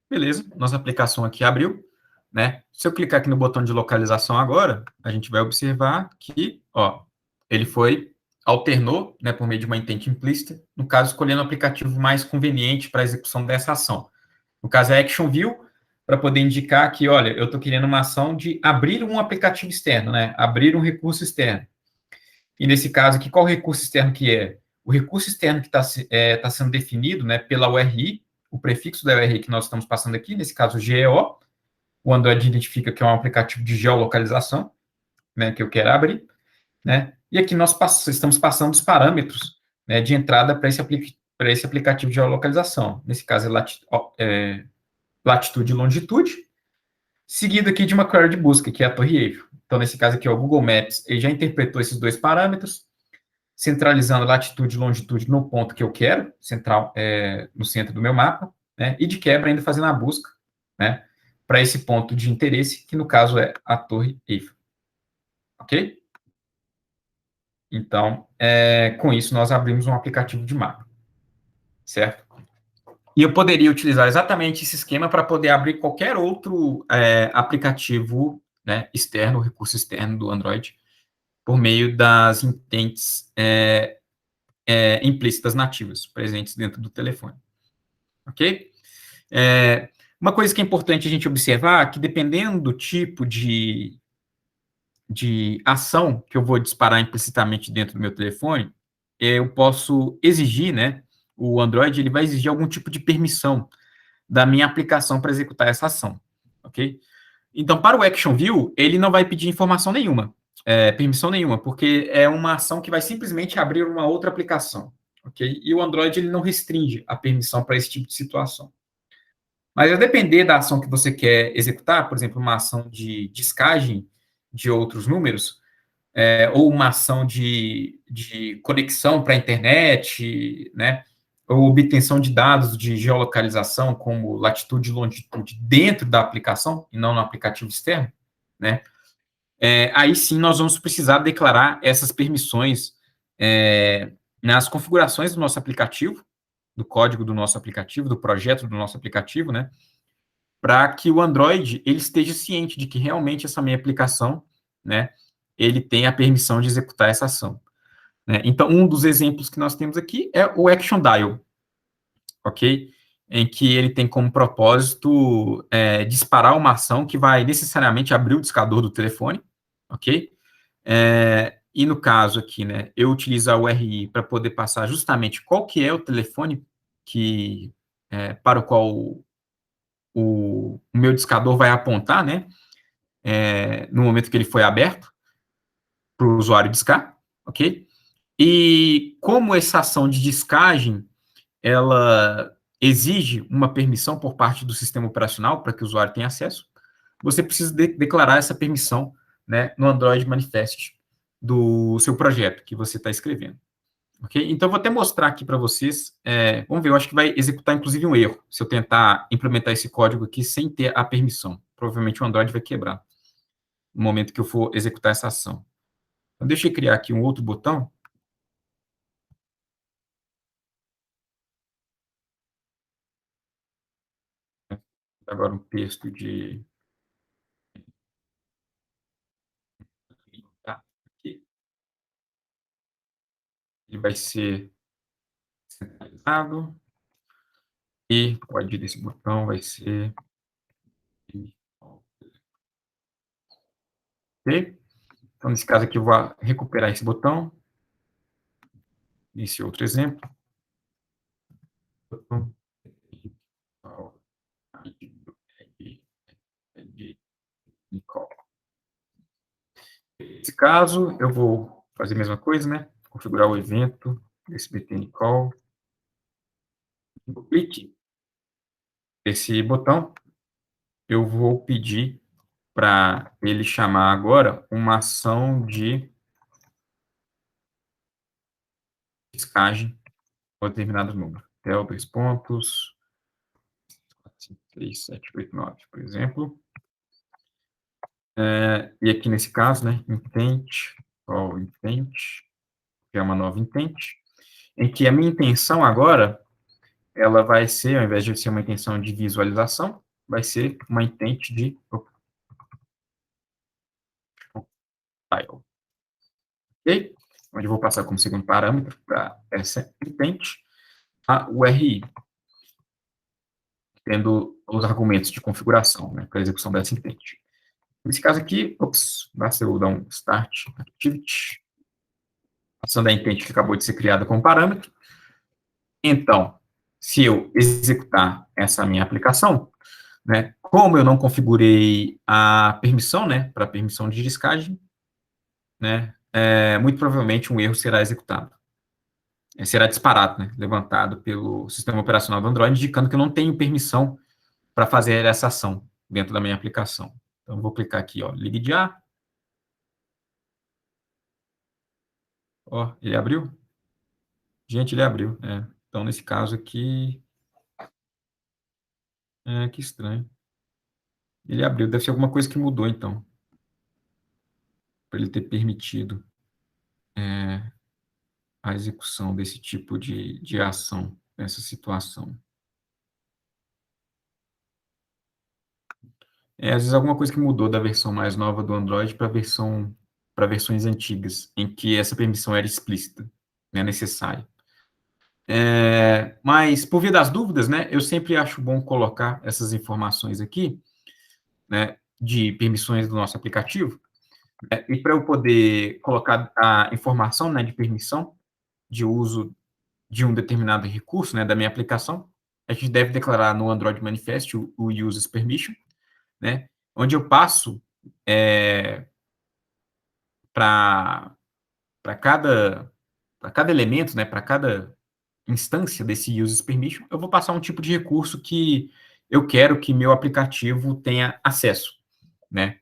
Beleza, nossa aplicação aqui abriu, né? Se eu clicar aqui no botão de localização agora, a gente vai observar que, ó, ele alternou, né, por meio de uma intent implícita, no caso, escolhendo o aplicativo mais conveniente para a execução dessa ação. No caso, é Action View, para poder indicar que, olha, eu estou querendo uma ação de abrir um aplicativo externo, né? Abrir um recurso externo. E nesse caso aqui, qual o recurso externo que é? O recurso externo que está tá sendo definido, né, pela URI, o prefixo da URI que nós estamos passando aqui, nesse caso GEO, o Android identifica que é um aplicativo de geolocalização, né, que eu quero abrir, né, e aqui nós estamos passando os parâmetros, né, de entrada para esse aplicativo de geolocalização. Nesse caso é latitude e longitude, seguido aqui de uma query de busca, que é a Torre Eiffel. Então, nesse caso aqui, o Google Maps, ele já interpretou esses dois parâmetros, centralizando latitude e longitude no ponto que eu quero, no centro do meu mapa, né, e de quebra ainda fazendo a busca, né, para esse ponto de interesse, que no caso é a Torre Eiffel. Ok? Então, com isso, nós abrimos um aplicativo de mapa, certo? E eu poderia utilizar exatamente esse esquema para poder abrir qualquer outro aplicativo, né, externo, recurso externo do Android, por meio das intents implícitas nativas presentes dentro do telefone. Ok? Uma coisa que é importante a gente observar é que, dependendo do tipo de ação que eu vou disparar implicitamente dentro do meu telefone, eu posso exigir, né, o Android ele vai exigir algum tipo de permissão da minha aplicação para executar essa ação, ok? Então, para o Action View, ele não vai pedir informação nenhuma, permissão nenhuma, porque é uma ação que vai simplesmente abrir uma outra aplicação, ok? E o Android ele não restringe a permissão para esse tipo de situação. Mas vai depender da ação que você quer executar, por exemplo, uma ação de descagem de outros números, ou uma ação de conexão para a internet, né, ou obtenção de dados de geolocalização, como latitude e longitude, dentro da aplicação, e não no aplicativo externo, né, aí sim nós vamos precisar declarar essas permissões nas configurações do nosso aplicativo, do código do nosso aplicativo, do projeto do nosso aplicativo, né, para que o Android ele esteja ciente de que realmente essa minha aplicação, né, ele tem a permissão de executar essa ação. Né? Então, um dos exemplos que nós temos aqui é o Action Dial, ok? Em que ele tem como propósito disparar uma ação que vai necessariamente abrir o discador do telefone, ok? E no caso aqui, né, eu utilizar o RI para poder passar justamente qual que é o telefone que, para o qual o meu discador vai apontar, né, no momento que ele foi aberto, para o usuário discar, ok? E como essa ação de discagem, ela exige uma permissão por parte do sistema operacional para que o usuário tenha acesso, você precisa declarar essa permissão, né, no Android Manifest do seu projeto que você está escrevendo. Ok? Então, eu vou até mostrar aqui para vocês. Vamos ver, eu acho que vai executar, inclusive, um erro, se eu tentar implementar esse código aqui sem ter a permissão. Provavelmente o Android vai quebrar no momento que eu for executar essa ação. Então, deixa eu criar aqui um outro botão. Agora um texto de... Tá? Aqui. Ele vai ser centralizado. E o ID desse botão vai ser... Ok? Então, nesse caso aqui, eu vou recuperar esse botão. Esse outro exemplo. Nesse caso, eu vou fazer a mesma coisa, né? Configurar o evento desse btn call. No clique desse botão, eu vou pedir para ele chamar agora uma ação de descagem com determinado número. Tel, 2 pontos, 5, 6, 7, 8, 9, por exemplo. E aqui nesse caso, né, intent, call intent, que é uma nova intent, em que a minha intenção agora, ela vai ser, ao invés de ser uma intenção de visualização, vai ser uma intent de file. Ok? Onde eu vou passar como segundo parâmetro para essa intent a URI, tendo os argumentos de configuração, né, para a execução dessa intent. Nesse caso aqui, basta eu dar um start activity, ação da intent que acabou de ser criada como parâmetro. Então, se eu executar essa minha aplicação, né, como eu não configurei a permissão, né, para permissão de descagem, né, muito provavelmente um erro será executado. Será disparado, né, levantado pelo sistema operacional do Android, indicando que eu não tenho permissão para fazer essa ação dentro da minha aplicação. Então, vou clicar aqui, ó, ligue de A. Ó, ele abriu? Gente, ele abriu. Então, nesse caso aqui, que estranho. Ele abriu, deve ser alguma coisa que mudou, então, para ele ter permitido a execução desse tipo de ação, nessa situação. Às vezes alguma coisa que mudou da versão mais nova do Android para versões antigas, em que essa permissão era explícita, né, necessária. Mas, por via das dúvidas, né, eu sempre acho bom colocar essas informações aqui, né, de permissões do nosso aplicativo, e para eu poder colocar a informação, né, de permissão de uso de um determinado recurso, né, da minha aplicação, a gente deve declarar no Android Manifest o Users Permission, né, onde eu passo para cada elemento, né, para cada instância desse Users Permission, eu vou passar um tipo de recurso que eu quero que meu aplicativo tenha acesso, né,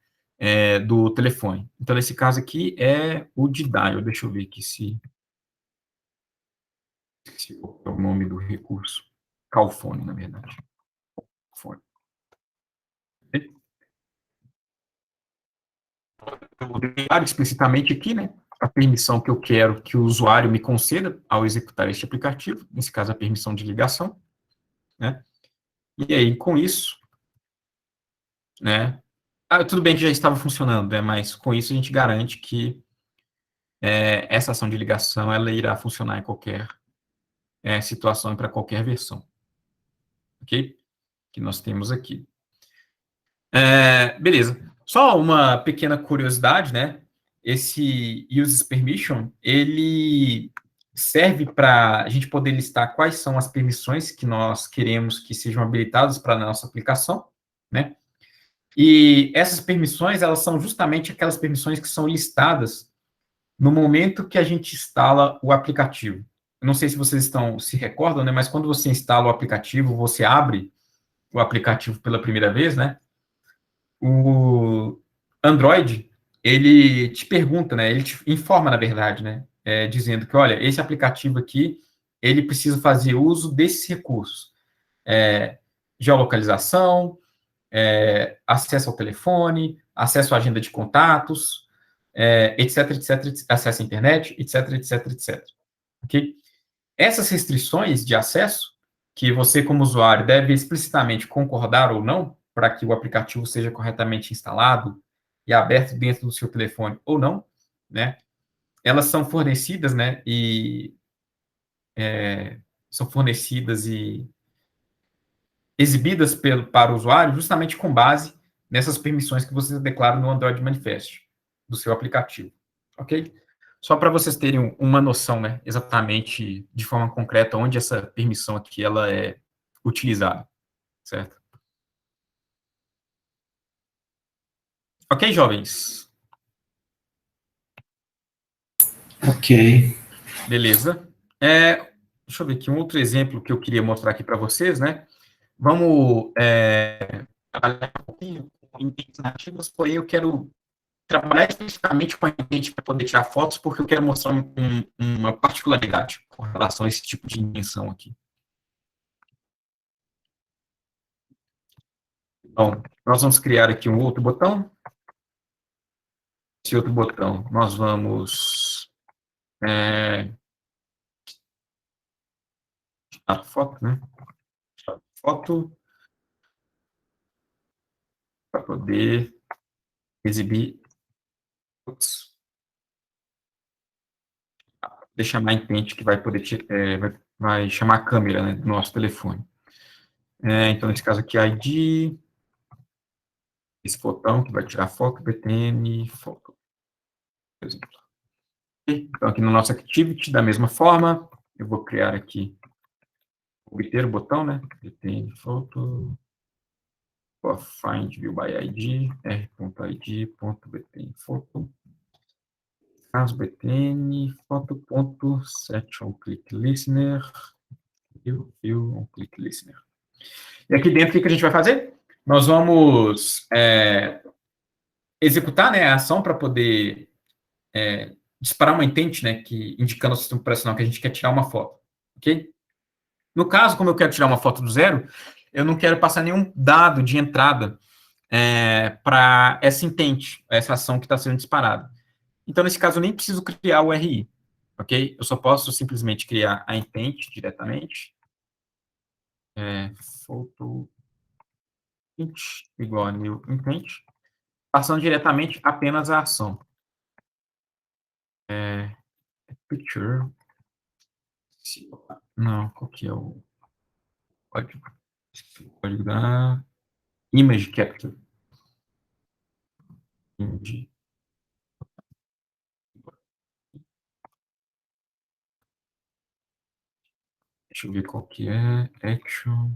do telefone. Então, nesse caso aqui, é o de dial. Deixa eu ver aqui se é o nome do recurso. Callphone, na verdade. Phone. Eu vou declarar explicitamente aqui, né, a permissão que eu quero que o usuário me conceda ao executar este aplicativo, nesse caso, a permissão de ligação, né? E aí, com isso, né? Tudo bem que já estava funcionando, né? Mas com isso a gente garante que essa ação de ligação ela irá funcionar em qualquer situação e para qualquer versão, ok? Que nós temos aqui. Beleza. Só uma pequena curiosidade, né? Esse Uses Permission, ele serve para a gente poder listar quais são as permissões que nós queremos que sejam habilitadas para a nossa aplicação, né? E essas permissões, elas são justamente aquelas permissões que são listadas no momento que a gente instala o aplicativo. Eu não sei se vocês se recordam, né? Mas quando você instala o aplicativo, você abre o aplicativo pela primeira vez, né? O Android, ele te pergunta, né? Ele te informa, na verdade, né? Dizendo que, olha, esse aplicativo aqui, ele precisa fazer uso desses recursos. Geolocalização, acesso ao telefone, acesso à agenda de contatos, etc, etc, acesso à internet, etc, etc, etc. Ok? Essas restrições de acesso, que você, como usuário, deve explicitamente concordar ou não, para que o aplicativo seja corretamente instalado e aberto dentro do seu telefone ou não, né? Elas são fornecidas, né? São fornecidas e exibidas para o usuário justamente com base nessas permissões que você declara no Android Manifest do seu aplicativo, ok? Só para vocês terem uma noção, né, exatamente de forma concreta onde essa permissão aqui ela é utilizada, certo? Ok, jovens? Ok. Beleza. Deixa eu ver aqui um outro exemplo que eu queria mostrar aqui para vocês, né? Vamos trabalhar um pouquinho com intentes nativas, porém eu quero trabalhar especificamente com a intente para poder tirar fotos, porque eu quero mostrar uma particularidade com relação a esse tipo de dimensão aqui. Então, nós vamos criar aqui um outro botão. Esse outro botão, nós vamos tirar foto, né? Foto para poder exibir. Deixa chamar a intente que vai poder vai chamar a câmera, né, do nosso telefone. Então, nesse caso aqui, ID, esse botão que vai tirar foto, BTN, foto, por exemplo. Então, aqui no nosso Activity, da mesma forma, eu vou criar aqui, obter o botão, né, BTN, foto, find view by ID, r.id.btn, foto, caso BTN, foto.set on click listener, view on click listener. E aqui dentro, o que a gente vai fazer? Nós vamos executar, né, a ação para poder disparar uma intente, né, indicando ao sistema operacional que a gente quer tirar uma foto, ok? No caso, como eu quero tirar uma foto do zero, eu não quero passar nenhum dado de entrada para essa intente, essa ação que está sendo disparada. Então, nesse caso, eu nem preciso criar o RI, ok? Eu só posso simplesmente criar a intente diretamente. Photo int igual a new intent, passando diretamente apenas a ação. Picture. Não, qual que é o código? O código da image capture. Image. Deixa eu ver qual que é. Action.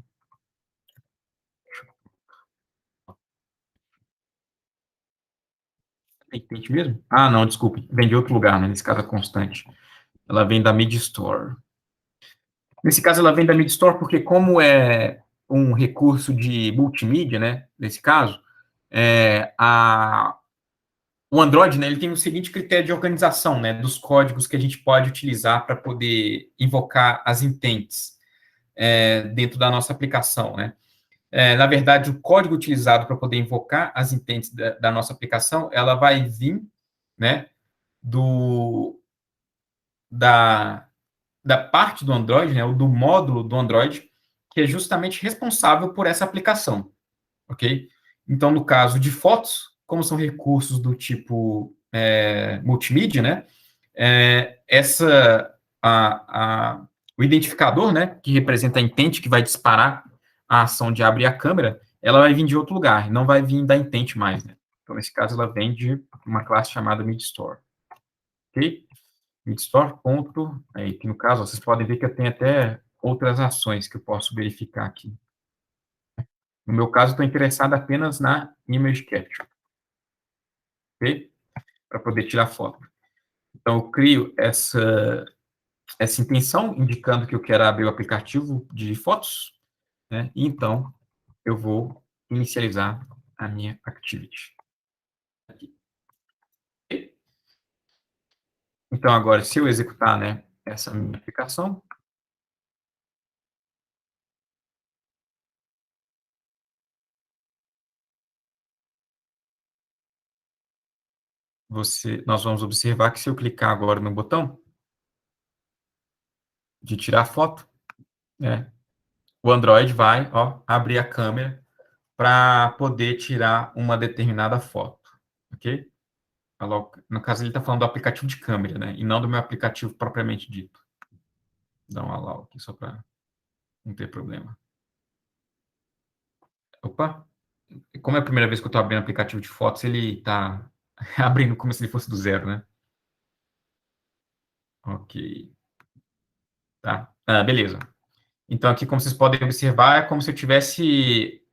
Intente mesmo? Ah, não, desculpe. Vem de outro lugar, né? Nesse caso, é constante. Ela vem da Mid Store. Nesse caso, ela vem da Mid Store porque, como é um recurso de multimídia, né? Nesse caso, o Android, né, ele tem o seguinte critério de organização, né, dos códigos que a gente pode utilizar para poder invocar as intents dentro da nossa aplicação, né. Na verdade, o código utilizado para poder invocar as intents da nossa aplicação, ela vai vir, né, da parte do Android, né, ou do módulo do Android, que é justamente responsável por essa aplicação, ok? Então, no caso de fotos, como são recursos do tipo multimídia, né, o identificador, né, que representa a intente, que vai disparar a ação de abrir a câmera, ela vai vir de outro lugar, não vai vir da intente mais, né? Então, nesse caso, ela vem de uma classe chamada MidStore, ok? MidStore, ponto, aí, que no caso, vocês podem ver que eu tenho até outras ações que eu posso verificar aqui. No meu caso, estou interessado apenas na Image Capture, ok? Para poder tirar foto. Então, eu crio essa intenção, indicando que eu quero abrir o aplicativo de fotos, né? E então, eu vou inicializar a minha activity. Aqui. Então, agora, se eu executar, né, essa minha aplicação, nós vamos observar que se eu clicar agora no botão de tirar foto, né, o Android vai, ó, abrir a câmera para poder tirar uma determinada foto, ok? No caso, ele está falando do aplicativo de câmera, né, e não do meu aplicativo propriamente dito. Dá um allow aqui só para não ter problema. Opa! Como é a primeira vez que eu estou abrindo aplicativo de fotos, ele está abrindo como se ele fosse do zero, né? Ok. Tá. Beleza. Então, aqui, como vocês podem observar, é como se eu estivesse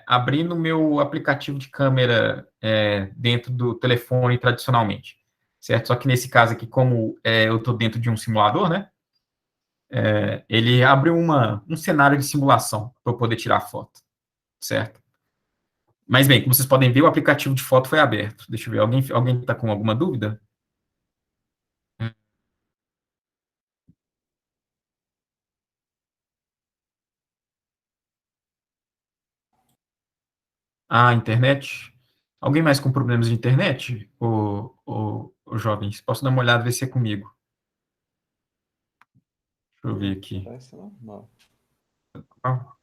abrindo o meu aplicativo de câmera dentro do telefone tradicionalmente, certo? Só que nesse caso aqui, como eu estou dentro de um simulador, né? Ele abre um cenário de simulação para eu poder tirar foto, certo? Mas bem, como vocês podem ver, o aplicativo de foto foi aberto. Deixa eu ver, alguém está com alguma dúvida? Internet? Alguém mais com problemas de internet? Ou jovens? Posso dar uma olhada, ver se é comigo? Deixa eu ver aqui. Parece normal. Ah,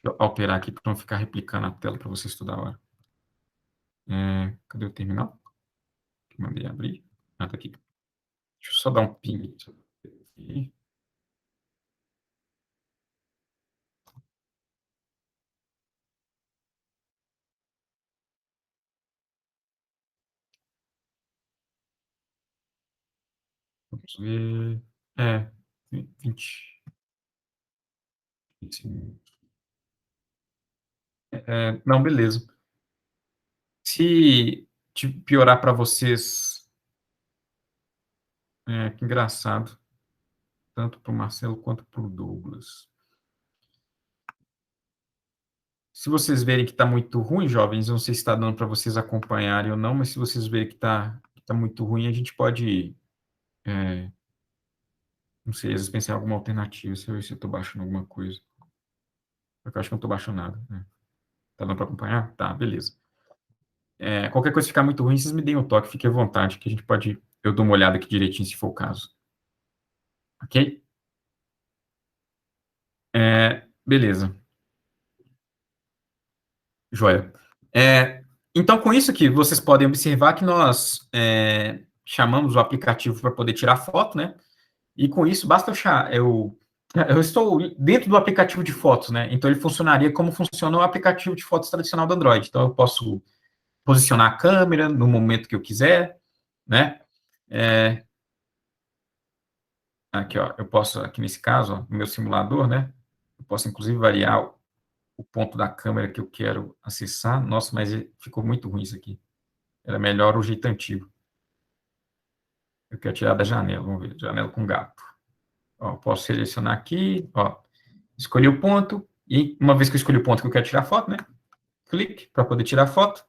deixa eu alterar aqui para não ficar replicando a tela para você estudar a hora. Cadê o terminal? Que mandei abrir. Tá aqui. Deixa eu só dar um ping. Aqui. Vamos ver. 20. 25. Não, beleza. Se piorar para vocês, que engraçado, tanto para o Marcelo quanto para o Douglas. Se vocês verem que está muito ruim, jovens, não sei se está dando para vocês acompanharem ou não, mas se vocês verem que está muito ruim, a gente pode, não sei, às vezes pensar em alguma alternativa, se eu estou baixando alguma coisa. Porque eu acho que não estou baixando nada. Né? Tá dando para acompanhar? Tá, beleza. Qualquer coisa ficar muito ruim, vocês me deem um toque, fiquem à vontade, que a gente pode, eu dou uma olhada aqui direitinho, se for o caso. Ok? Beleza. Joia. Então, com isso aqui, vocês podem observar que nós chamamos o aplicativo para poder tirar foto, né? E com isso, basta eu estou dentro do aplicativo de fotos, né? Então, ele funcionaria como funciona o aplicativo de fotos tradicional do Android. Então, eu posso posicionar a câmera no momento que eu quiser, né? Aqui, ó, eu posso, aqui nesse caso, ó, no meu simulador, né? Eu posso, inclusive, variar o ponto da câmera que eu quero acessar. Nossa, mas ficou muito ruim isso aqui. Era melhor o jeito antigo. Eu quero tirar da janela, vamos ver, janela com gato. Ó, posso selecionar aqui, ó, escolhi o ponto, e uma vez que eu escolhi o ponto que eu quero tirar foto, né? Clique para poder tirar foto.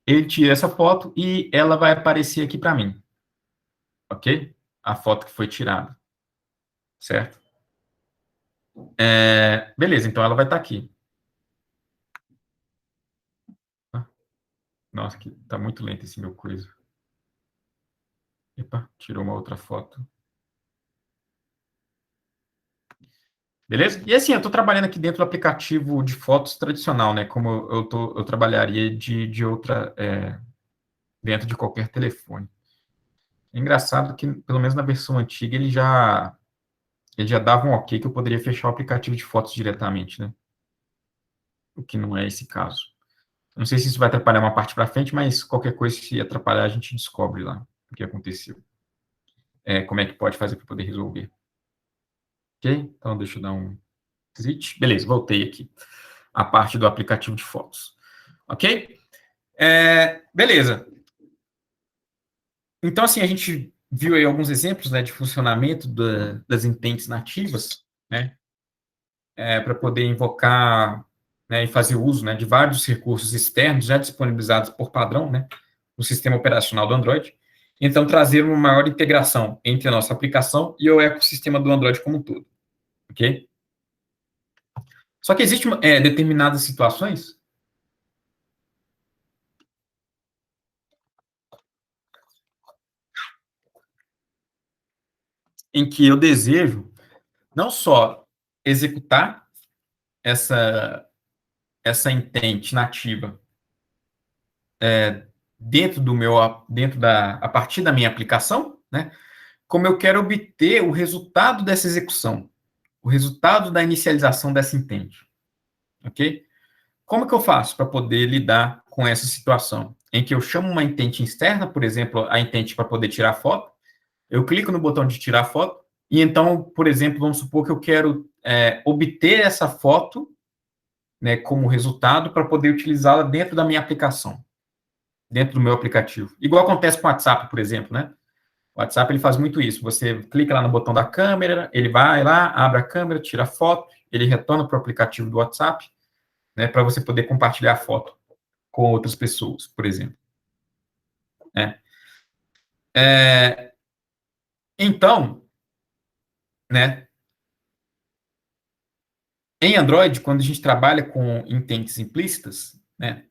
Ele tira essa foto e ela vai aparecer aqui para mim. Ok? A foto que foi tirada. Certo? Beleza, então ela vai estar aqui. Nossa, que tá muito lento esse meu coisa. Epa, tirou uma outra foto. Beleza? E assim, eu estou trabalhando aqui dentro do aplicativo de fotos tradicional, né? Como eu trabalharia de outra, dentro de qualquer telefone. É engraçado que, pelo menos na versão antiga, ele já dava um ok que eu poderia fechar o aplicativo de fotos diretamente, né? O que não é esse caso. Eu não sei se isso vai atrapalhar uma parte para frente, mas qualquer coisa, se atrapalhar, a gente descobre lá o que aconteceu. Como é que pode fazer para poder resolver. Ok? Então, deixa eu dar um exit. Beleza, voltei aqui. A parte do aplicativo de fotos. Ok? Beleza. Então, assim, a gente viu aí alguns exemplos, né, de funcionamento das intentes nativas, né, para poder invocar, né, e fazer uso, né, de vários recursos externos já disponibilizados por padrão, né, no sistema operacional do Android. Então, trazer uma maior integração entre a nossa aplicação e o ecossistema do Android como um todo. Ok? Só que existem determinadas situações em que eu desejo não só executar essa intente nativa a partir da minha aplicação, né? Como eu quero obter o resultado dessa execução, o resultado da inicialização dessa intente, ok? Como que eu faço para poder lidar com essa situação? Em que eu chamo uma intente externa, por exemplo, a intente para poder tirar foto, eu clico no botão de tirar foto, e então, por exemplo, vamos supor que eu quero obter essa foto, né, como resultado para poder utilizá-la dentro da minha aplicação, dentro do meu aplicativo. Igual acontece com o WhatsApp, por exemplo, né? O WhatsApp ele faz muito isso. Você clica lá no botão da câmera, ele vai lá, abre a câmera, tira a foto, ele retorna para o aplicativo do WhatsApp, né, para você poder compartilhar a foto com outras pessoas, por exemplo. Então, né, em Android, quando a gente trabalha com intentes implícitas, né,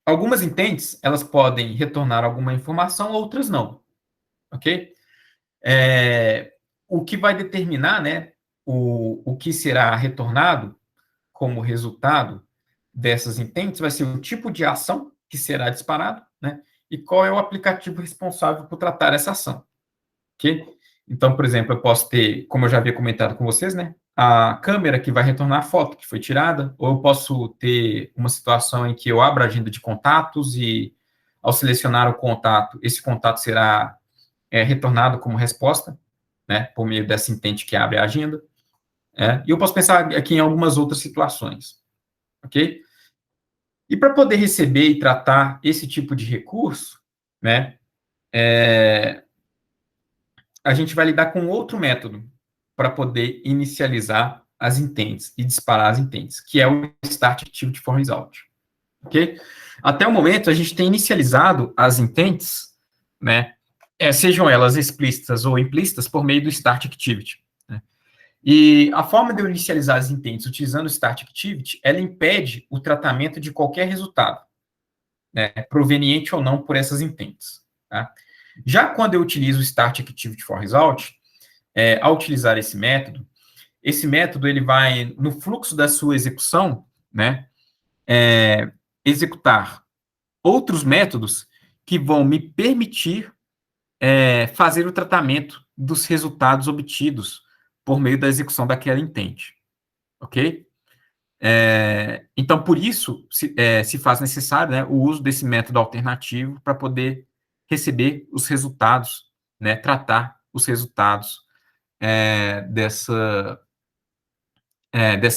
algumas intentes elas podem retornar alguma informação, outras não, ok? O que vai determinar, né, o que será retornado como resultado dessas intentes vai ser o tipo de ação que será disparado, né, e qual é o aplicativo responsável por tratar essa ação, ok? Então, por exemplo, eu posso ter, como eu já havia comentado com vocês, né, a câmera que vai retornar a foto que foi tirada, ou eu posso ter uma situação em que eu abro a agenda de contatos e, ao selecionar o contato, esse contato será retornado como resposta, né, por meio dessa intente que abre a agenda. E eu posso pensar aqui em algumas outras situações, ok? E para poder receber e tratar esse tipo de recurso, né, a gente vai lidar com outro método para poder inicializar as intents e disparar as intents, que é o Start Activity for Result, ok? Até o momento, a gente tem inicializado as intents, né, sejam elas explícitas ou implícitas, por meio do Start Activity. Né? E a forma de eu inicializar as intents utilizando o Start Activity, ela impede o tratamento de qualquer resultado, né, proveniente ou não por essas intents. Tá? Já quando eu utilizo o Start Activity for Result, ao utilizar esse método ele vai, no fluxo da sua execução, né, executar outros métodos que vão me permitir fazer o tratamento dos resultados obtidos por meio da execução daquela intente, ok? Então, por isso, se faz necessário, né, o uso desse método alternativo para poder receber os resultados, né, tratar os resultados dessa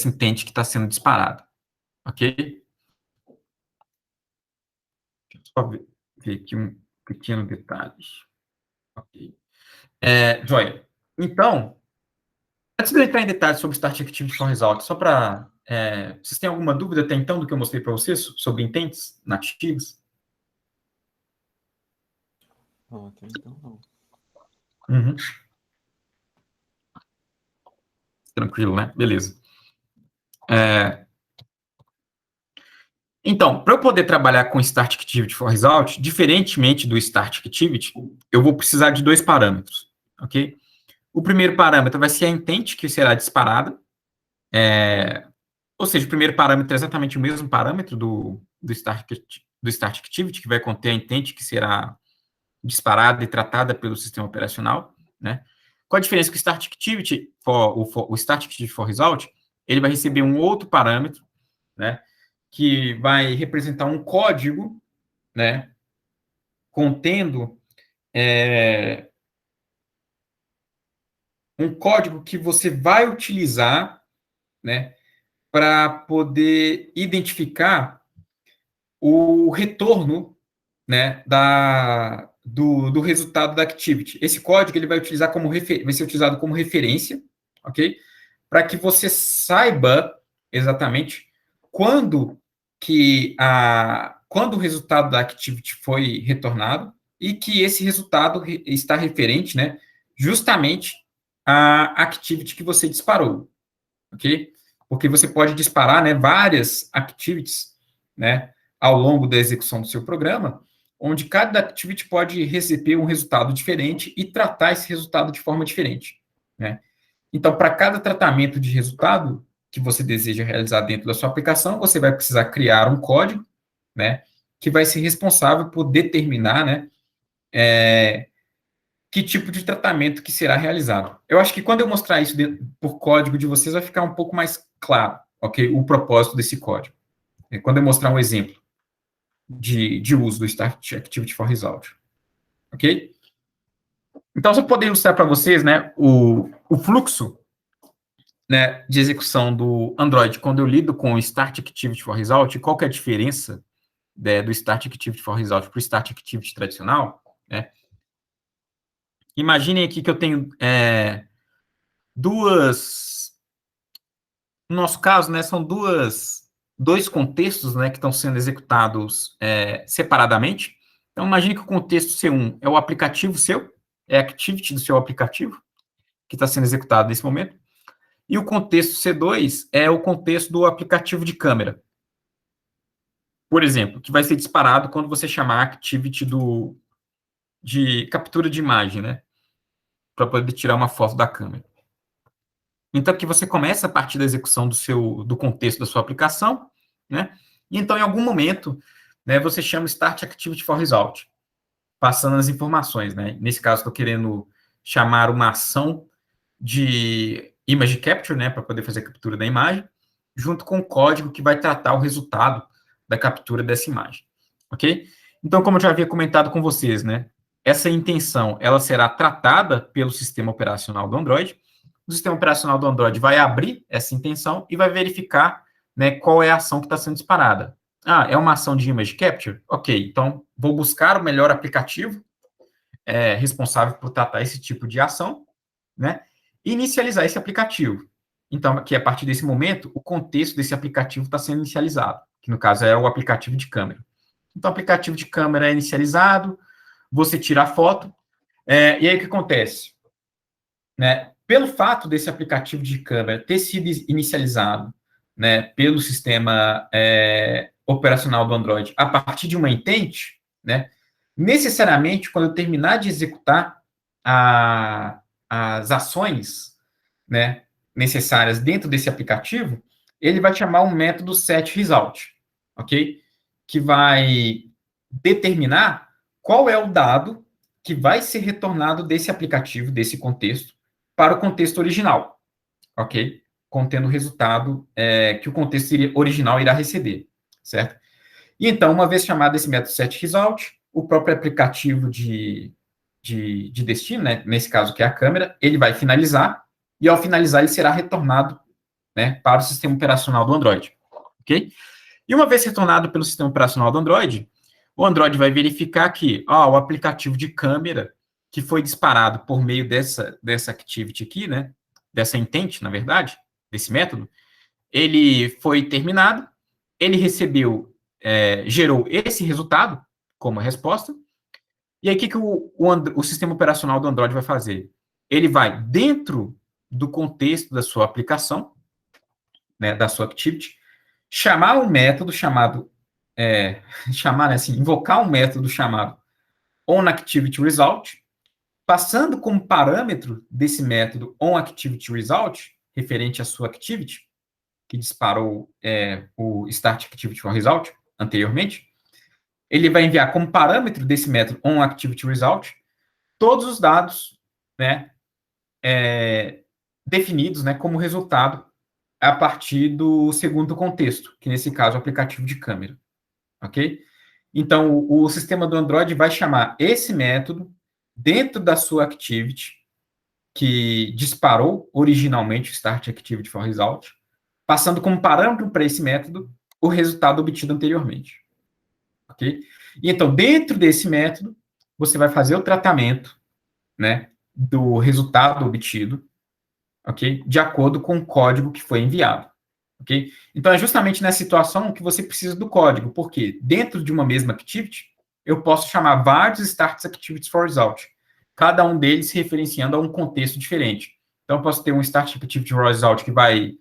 intente que está sendo disparada, ok? Deixa eu só ver aqui um pequeno detalhe. Ok. Joia. Então, antes de eu entrar em detalhes sobre Start Activity for Result, só para... vocês têm alguma dúvida até então do que eu mostrei para vocês sobre intentes nativas? Até então não. Uhum. Tranquilo, né? Beleza. Então, para eu poder trabalhar com Start Activity for Result, diferentemente do Start Activity, eu vou precisar de 2 parâmetros, ok? O primeiro parâmetro vai ser a intent, que será disparada, ou seja, o primeiro parâmetro é exatamente o mesmo parâmetro do Start Activity, que vai conter a intent, que será disparada e tratada pelo sistema operacional, né? Qual a diferença que o Start Activity o Start Activity for Result, ele vai receber um outro parâmetro, né, que vai representar um código, né, contendo um código que você vai utilizar, né, para poder identificar o retorno, né, do resultado da activity. Esse código ele vai utilizar vai ser utilizado como referência, ok? Para que você saiba exatamente quando quando o resultado da activity foi retornado e que esse resultado está referente, né, justamente à activity que você disparou, ok? Porque você pode disparar, né, várias activities, né, ao longo da execução do seu programa, onde cada activity pode receber um resultado diferente e tratar esse resultado de forma diferente, né? Então, para cada tratamento de resultado que você deseja realizar dentro da sua aplicação, você vai precisar criar um código, né, que vai ser responsável por determinar, né, que tipo de tratamento que será realizado. Eu acho que quando eu mostrar isso por código de vocês, vai ficar um pouco mais claro, ok? O propósito desse código. Quando eu mostrar um exemplo de uso do Start Activity for Result, ok? Então, só poder ilustrar para vocês, né, o fluxo, né, de execução do Android quando eu lido com o Start Activity for Result, qual que é a diferença, né, do Start Activity for Result para o Start Activity tradicional, né? Imaginem aqui que eu tenho no nosso caso, né, são dois contextos, né, que estão sendo executados separadamente. Então, imagine que o contexto C1 é o aplicativo seu, é a activity do seu aplicativo, que está sendo executado nesse momento, e o contexto C2 é o contexto do aplicativo de câmera, por exemplo, que vai ser disparado quando você chamar a activity de captura de imagem, né, para poder tirar uma foto da câmera. Então, aqui você começa a partir da execução do contexto da sua aplicação, né? E então, em algum momento, né, você chama Start Activity for Result, passando as informações, né? Nesse caso, estou querendo chamar uma ação de image capture, né, para poder fazer a captura da imagem, junto com o código que vai tratar o resultado da captura dessa imagem, ok? Então, como eu já havia comentado com vocês, né, essa intenção, ela será tratada pelo sistema operacional do Android. O sistema operacional do Android vai abrir essa intenção e vai verificar, né, qual é a ação que está sendo disparada. Ah, é uma ação de image capture? Ok, então vou buscar o melhor aplicativo responsável por tratar esse tipo de ação, né, e inicializar esse aplicativo. Então, aqui, a partir desse momento, o contexto desse aplicativo está sendo inicializado, que no caso é o aplicativo de câmera. Então, o aplicativo de câmera é inicializado, você tira a foto, e aí o que acontece? Né? Pelo fato desse aplicativo de câmera ter sido inicializado, né, pelo sistema operacional do Android a partir de uma intent, né, necessariamente, quando eu terminar de executar as ações, né, necessárias dentro desse aplicativo, ele vai chamar um método setResult, ok? Que vai determinar qual é o dado que vai ser retornado desse aplicativo, desse contexto, para o contexto original, ok? Contendo o resultado que o contexto original irá receber, certo? E então, uma vez chamado esse método setResult, o próprio aplicativo de destino, né, nesse caso que é a câmera, ele vai finalizar, e ao finalizar ele será retornado, né, para o sistema operacional do Android, ok? E uma vez retornado pelo sistema operacional do Android, o Android vai verificar que o aplicativo de câmera que foi disparado por meio dessa activity aqui, né, dessa intent, na verdade, desse método, ele foi terminado, ele gerou esse resultado como resposta, e aí o que o sistema operacional do Android vai fazer? Ele vai, dentro do contexto da sua aplicação, né, da sua activity, chamar um método chamado chamar, né, assim, invocar um método chamado onActivityResult, passando como parâmetro desse método onActivityResult, referente à sua activity, que disparou o startActivityForResult anteriormente, ele vai enviar como parâmetro desse método onActivityResult todos os dados, né, definidos, né, como resultado a partir do segundo contexto, que nesse caso é o aplicativo de câmera, ok? Então, o sistema do Android vai chamar esse método dentro da sua activity, que disparou originalmente o startActivityForResult, passando como parâmetro para esse método o resultado obtido anteriormente, ok? E então, dentro desse método, você vai fazer o tratamento, né, do resultado obtido, ok? De acordo com o código que foi enviado, ok? Então, é justamente nessa situação que você precisa do código, porque dentro de uma mesma activity, eu posso chamar vários starts activities for result, cada um deles se referenciando a um contexto diferente. Então, eu posso ter um start activity for result que vai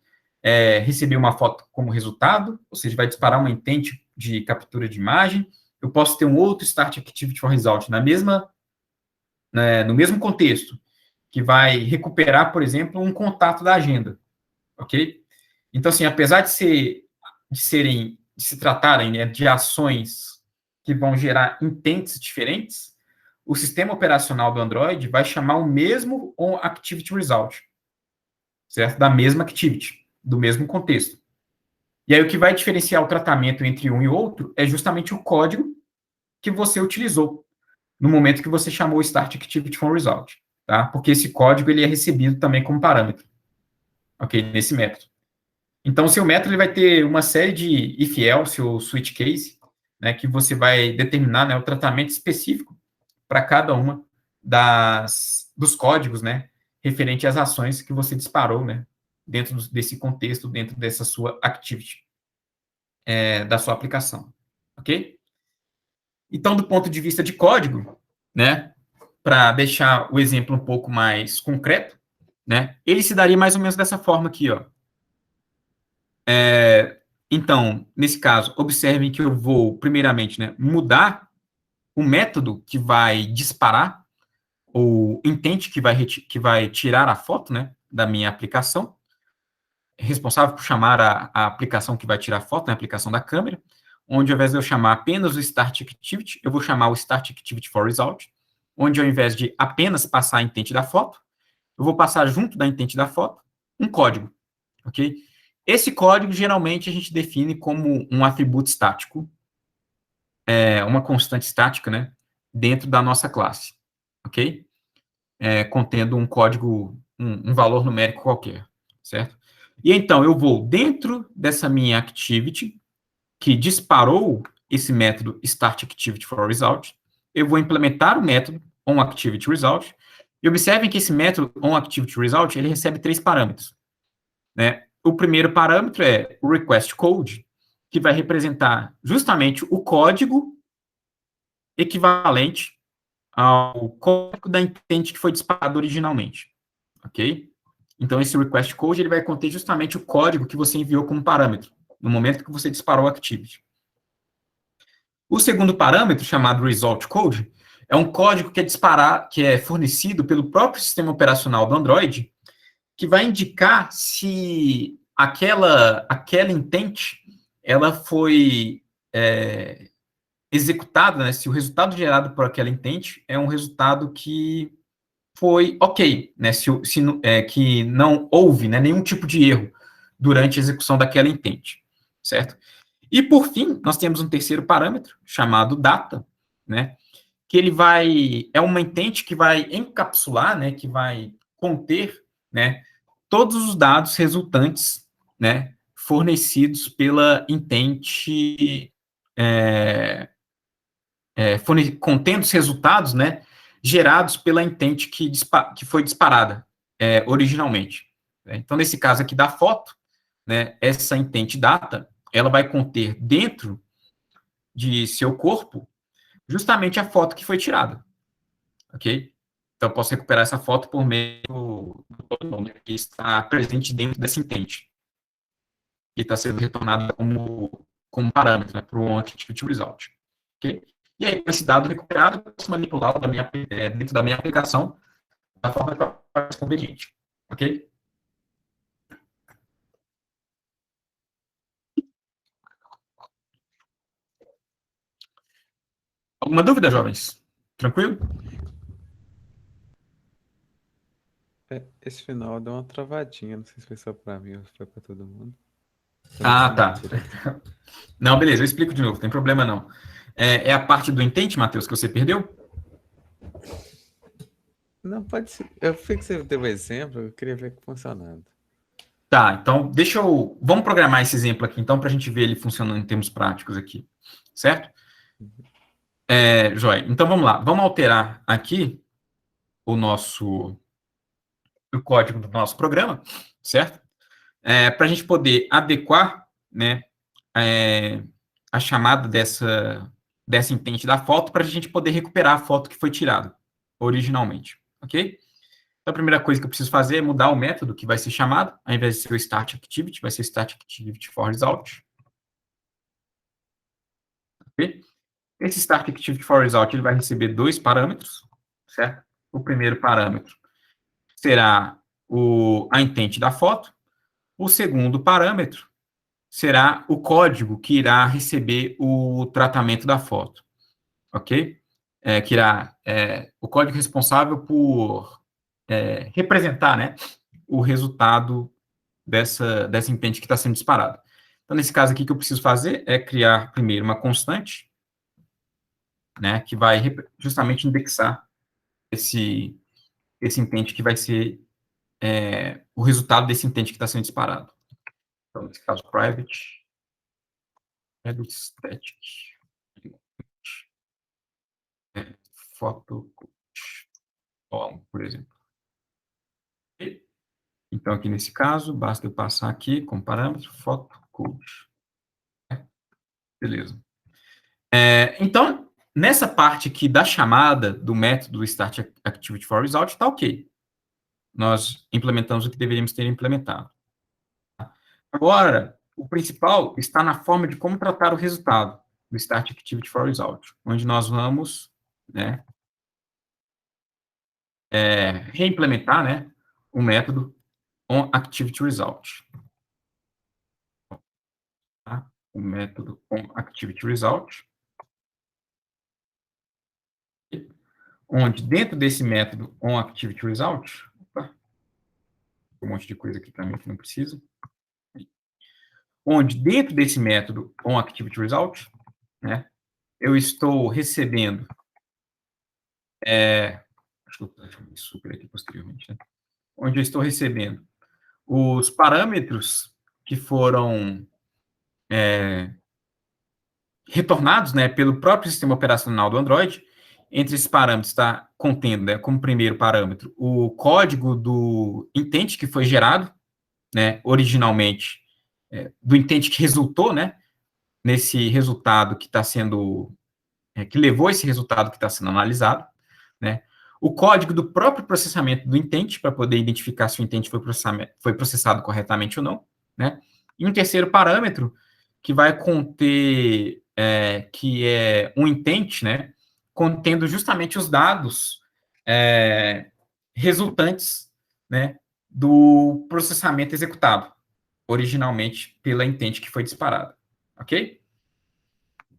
receber uma foto como resultado, ou seja, vai disparar uma intent de captura de imagem. Eu posso ter um outro start activity for result no mesmo contexto, que vai recuperar, por exemplo, um contato da agenda, ok? Então, assim, apesar de se tratarem, né, de ações que vão gerar intents diferentes, o sistema operacional do Android vai chamar o mesmo onActivityResult, certo? Da mesma activity, do mesmo contexto. E aí, o que vai diferenciar o tratamento entre um e outro é justamente o código que você utilizou no momento que você chamou o startActivityForResult, tá? Porque esse código ele é recebido também como parâmetro, ok? Nesse método. Então, o seu método ele vai ter uma série de if else ou switch case, né, que você vai determinar, né, o tratamento específico para cada uma dos códigos, né, referente às ações que você disparou, né, dentro desse contexto, dentro dessa sua activity, da sua aplicação, ok? Então, do ponto de vista de código, né, para deixar o exemplo um pouco mais concreto, né, ele se daria mais ou menos dessa forma aqui, ó. Então, nesse caso, observem que eu vou, primeiramente, né, mudar o método que vai disparar, ou intent que vai tirar a foto, né, da minha aplicação, responsável por chamar a aplicação que vai tirar a foto, né, a aplicação da câmera, onde ao invés de eu chamar apenas o Start Activity, eu vou chamar o Start Activity for Result, onde ao invés de apenas passar a intent da foto, eu vou passar junto da intent da foto um código, ok? Esse código, geralmente, a gente define como um atributo estático, uma constante estática, né, dentro da nossa classe, ok? Contendo um código, um valor numérico qualquer, certo? E então, eu vou, dentro dessa minha activity, que disparou esse método startActivityForResult, eu vou implementar o método onActivityResult, e observem que esse método onActivityResult, ele recebe 3 parâmetros, né? O primeiro parâmetro é o requestCode, que vai representar justamente o código equivalente ao código da intent que foi disparado originalmente, ok? Então, esse requestCode, ele vai conter justamente o código que você enviou como parâmetro, no momento que você disparou a activity. O segundo parâmetro, chamado resultCode, é um código que é fornecido pelo próprio sistema operacional do Android, que vai indicar se aquela intent, ela foi executada, né, se o resultado gerado por aquela intent é um resultado que foi ok, né, que não houve, né, nenhum tipo de erro durante a execução daquela intent, certo? E, por fim, nós temos um terceiro parâmetro, chamado data, né, que é uma intent que vai encapsular, né, que vai conter, né, todos os dados resultantes, né, fornecidos pela intent, contendo os resultados, né, gerados pela intent que foi disparada originalmente. Então, nesse caso aqui da foto, né, essa intent data, ela vai conter dentro de seu corpo justamente a foto que foi tirada, ok? Então, eu posso recuperar essa foto por meio do nome que está presente dentro dessa intent, que está sendo retornada como como parâmetro, né, para o OnActivity Result. Ok? E aí, com esse dado recuperado, eu posso manipulá-lo dentro da minha aplicação da forma que parece conveniente. Ok? Alguma dúvida, jovens? Tranquilo? Esse final deu uma travadinha, não sei se foi só pra mim ou se foi pra todo mundo. Eu não Ah, entendi tá. direito. Não, beleza, eu explico de novo, não tem problema não. É a parte do intente, Matheus, que você perdeu? Não, pode ser. Eu vi que você deu um exemplo, eu queria ver que funcionando. Tá, então vamos programar esse exemplo aqui, então, para a gente ver ele funcionando em termos práticos aqui, certo? Joia. Então, vamos lá. Vamos alterar aqui o código do nosso programa, certo? Para a gente poder adequar, né, a chamada dessa intente da foto para a gente poder recuperar a foto que foi tirada originalmente, ok? Então, a primeira coisa que eu preciso fazer é mudar o método que vai ser chamado, ao invés de ser o start activity, vai ser start activity for result. Ok? Esse start activity for result ele vai receber dois parâmetros, certo? O primeiro parâmetro será a intente da foto. O segundo parâmetro será o código que irá receber o tratamento da foto, ok? Que irá o código responsável por representar, né, o resultado dessa intente que está sendo disparada. Então, nesse caso aqui, o que eu preciso fazer é criar primeiro uma constante, né, que vai justamente indexar esse intente que vai ser o resultado desse intente que está sendo disparado. Então, nesse caso, private static photo por exemplo. Então, aqui nesse caso, basta eu passar aqui como parâmetro photo code. Beleza. Então, nessa parte aqui da chamada do método start activity for result, está ok. Nós implementamos o que deveríamos ter implementado. Agora, o principal está na forma de como tratar o resultado do start activity for result, onde nós vamos, né, reimplementar, né, o método onActivityResult. Tá? O método onActivityResult, onde dentro desse método onActivityResult, um monte de coisa aqui também que não precisa, onde dentro desse método onActivityResult, né, eu estou recebendo, acho que eu vou super aqui posteriormente, né, onde eu estou recebendo os parâmetros que foram retornados, né, pelo próprio sistema operacional do Android. Entre esses parâmetros está contendo, né, como primeiro parâmetro, o código do intente que foi gerado, né, originalmente, do intente que resultou, né, nesse resultado que está sendo, que levou esse resultado que está sendo analisado, né, o código do próprio processamento do intente, para poder identificar se o intente foi processado corretamente ou não, né, e um terceiro parâmetro que vai conter, que é um intente, né, contendo justamente os dados resultantes, né, do processamento executado, originalmente pela intente que foi disparada, ok?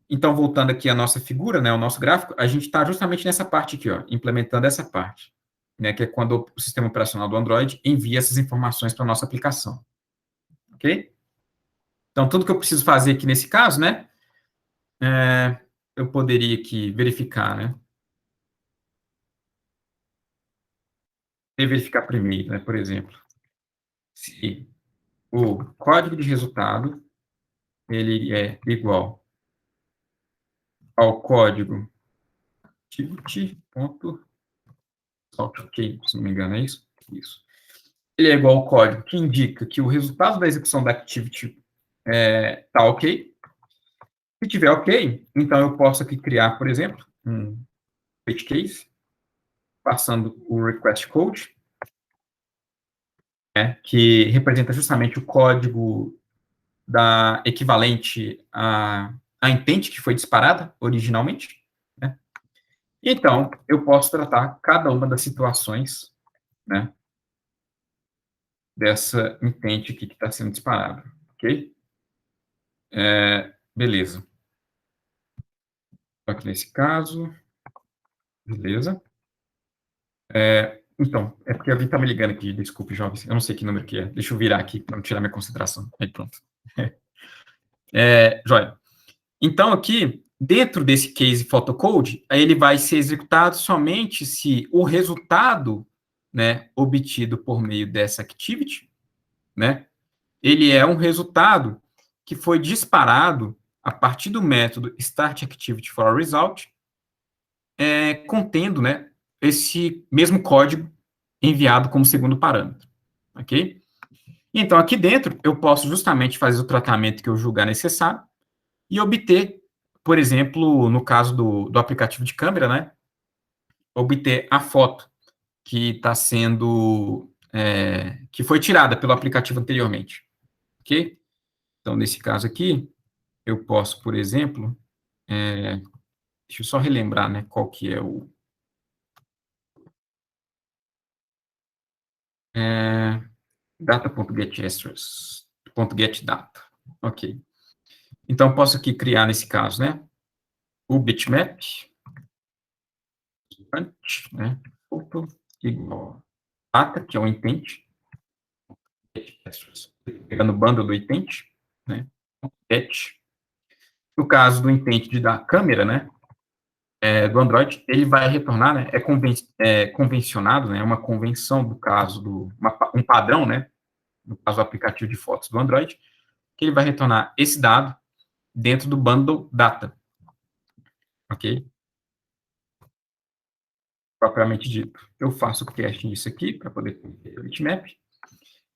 Então, voltando aqui à nossa figura, né, ao nosso gráfico, a gente está justamente nessa parte aqui, ó, implementando essa parte, né, que é quando o sistema operacional do Android envia essas informações para a nossa aplicação, ok? Então, tudo que eu preciso fazer aqui nesse caso, né, eu poderia aqui verificar, né, verificar primeiro, né, por exemplo, se o código de resultado, ele é igual ao código activity.ok, se não me engano, é isso? Isso. Ele é igual ao código que indica que o resultado da execução da activity está ok. Se tiver ok, então eu posso aqui criar, por exemplo, um page case, passando o request code, né, que representa justamente o código equivalente à intente que foi disparada originalmente, né? Então, eu posso tratar cada uma das situações, né, dessa intente aqui que está sendo disparada, ok? Beleza. Aqui nesse caso, beleza. Então, é porque alguém está me ligando aqui, desculpe, jovens, eu não sei que número que é, deixa eu virar aqui para não tirar minha concentração. Aí, pronto. Joia. Então, aqui, dentro desse case photocode, aí ele vai ser executado somente se o resultado, né, obtido por meio dessa activity, né, ele é um resultado que foi disparado a partir do método startActivityForResult, contendo, né, esse mesmo código enviado como segundo parâmetro, ok? Então, aqui dentro, eu posso justamente fazer o tratamento que eu julgar necessário e obter, por exemplo, no caso do aplicativo de câmera, né, obter a foto que está sendo, que foi tirada pelo aplicativo anteriormente, ok? Então, nesse caso aqui, eu posso, por exemplo, deixa eu só relembrar, né, qual que é o... data.getAstros.getData. Ok. Então, posso aqui criar, nesse caso, né, o bitmap, né, igual a data, que é o intent, pegando o bundle do intent, né, get. No caso do intent da câmera, né, do Android, ele vai retornar, né, convencionado, né, uma convenção do caso, um padrão, né, no caso do aplicativo de fotos do Android, que ele vai retornar esse dado dentro do bundle data, ok? Propriamente dito. Eu faço o casting disso aqui, para poder ter o bitmap.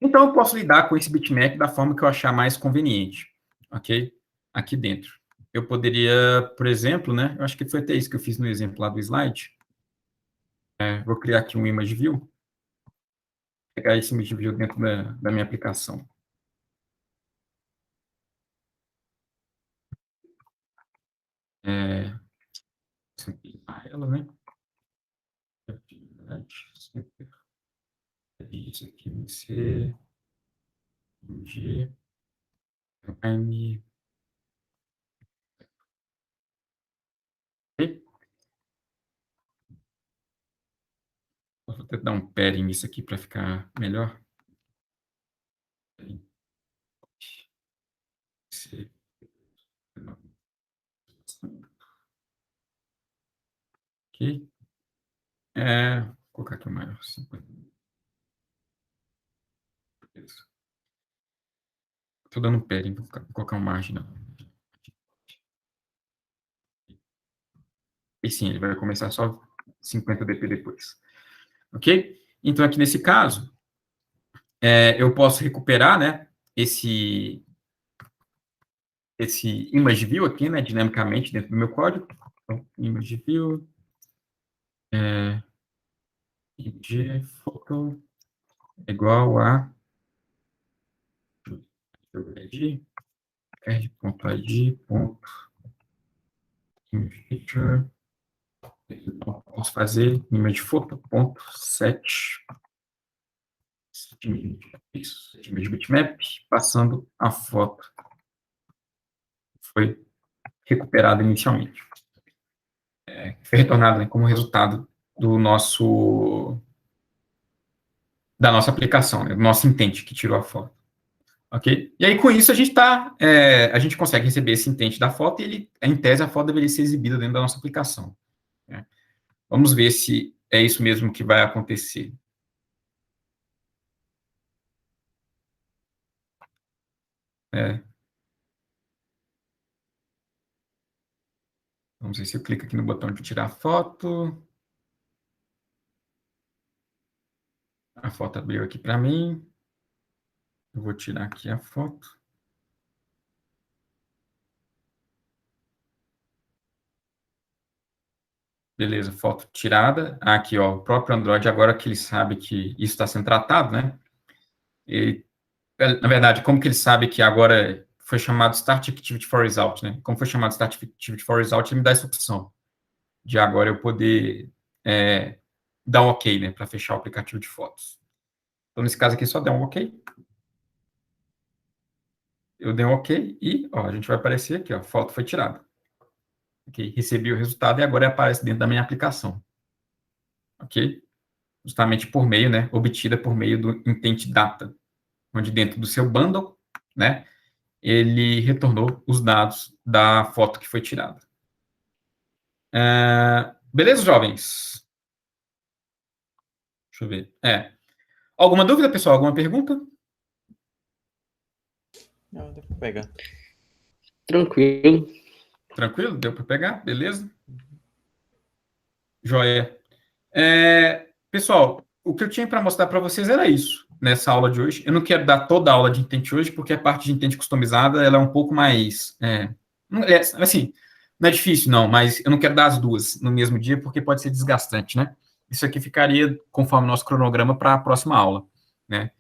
Então, eu posso lidar com esse bitmap da forma que eu achar mais conveniente, ok? Aqui dentro. Eu poderia, por exemplo, né, eu acho que foi até isso que eu fiz no exemplo lá do slide. Vou criar aqui um image view. Pegar esse image view dentro da minha aplicação. Simplificar ela, né? Isso aqui vai ser G, M, E. Vou até dar um padding nisso aqui para ficar melhor. Ok. Vou colocar aqui o maior. 50. Estou dando um padding, vou colocar uma margem. E sim, ele vai começar só 50 dp depois. Ok? Então, aqui nesse caso, eu posso recuperar, né, esse image view aqui, né, dinamicamente dentro do meu código. Então, image view, img photo igual a r.id.imagefeature. Então, posso fazer image photo.set isso, image bitmap, passando a foto que foi recuperada inicialmente. Foi retornada, né, como resultado da nossa aplicação, né, do nosso intent que tirou a foto. Ok? E aí, com isso, a gente consegue receber esse intent da foto e, em tese, a foto deveria ser exibida dentro da nossa aplicação. Né? Vamos ver se é isso mesmo que vai acontecer. Vamos ver se eu clico aqui no botão de tirar foto. A foto abriu aqui para mim. Eu vou tirar aqui a foto. Beleza, foto tirada. Aqui, ó, o próprio Android, agora que ele sabe que isso está sendo tratado, né? Na verdade, como que ele sabe que agora foi chamado Start Activity for Result, né? Como foi chamado Start Activity for Result, ele me dá essa opção de agora eu poder dar um OK, né, para fechar o aplicativo de fotos. Então, nesse caso aqui, só der um OK. Eu dei um OK e, ó, a gente vai aparecer aqui, ó, a foto foi tirada. Ok, recebi o resultado e agora aparece dentro da minha aplicação. Ok? Justamente por meio, né, obtida por meio do Intent Data, onde dentro do seu bundle, né, ele retornou os dados da foto que foi tirada. Beleza, jovens? Deixa eu ver. Alguma dúvida, pessoal? Alguma pergunta? Não, deu pra pegar. Tranquilo. Tranquilo? Deu para pegar? Beleza? Joia. Pessoal, o que eu tinha para mostrar para vocês era isso, nessa aula de hoje. Eu não quero dar toda a aula de Intent hoje, porque a parte de Intent customizada, ela é um pouco mais... assim, não é difícil, não, mas eu não quero dar as duas no mesmo dia, porque pode ser desgastante, né? Isso aqui ficaria, conforme o nosso cronograma, para a próxima aula, né?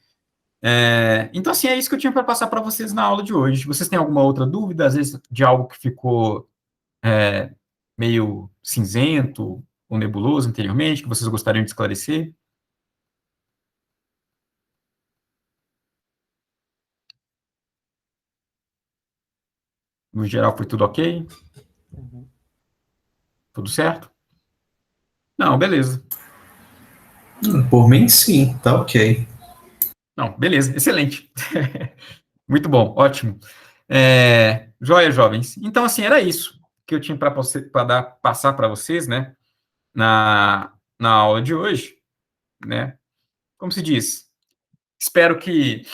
Então, assim, é isso que eu tinha para passar para vocês na aula de hoje. Vocês têm alguma outra dúvida, às vezes, de algo que ficou meio cinzento ou nebuloso anteriormente, que vocês gostariam de esclarecer? No geral, foi tudo ok? Uhum. Tudo certo? Não, beleza. Por mim, sim, tá ok. Não, beleza, excelente. Muito bom, ótimo. Joia, jovens. Então, assim, era isso que eu tinha para passar para vocês, né, na aula de hoje, né? Como se diz, espero que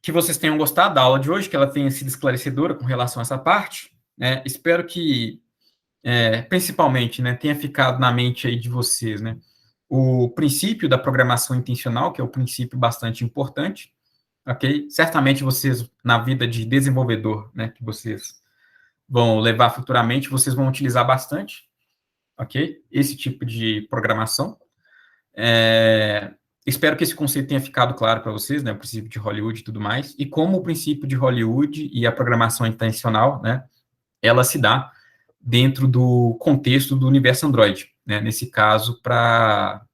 vocês tenham gostado da aula de hoje, que ela tenha sido esclarecedora com relação a essa parte, né? Espero que, principalmente, né, tenha ficado na mente aí de vocês, né, o princípio da programação intencional, que é um princípio bastante importante, ok? Certamente vocês, na vida de desenvolvedor, né, que vocês vão levar futuramente, vocês vão utilizar bastante, ok? Esse tipo de programação. Espero que esse conceito tenha ficado claro para vocês, né, o princípio de Hollywood e tudo mais, e como o princípio de Hollywood e a programação intencional, né, ela se dá dentro do contexto do universo Android, né, nesse caso, para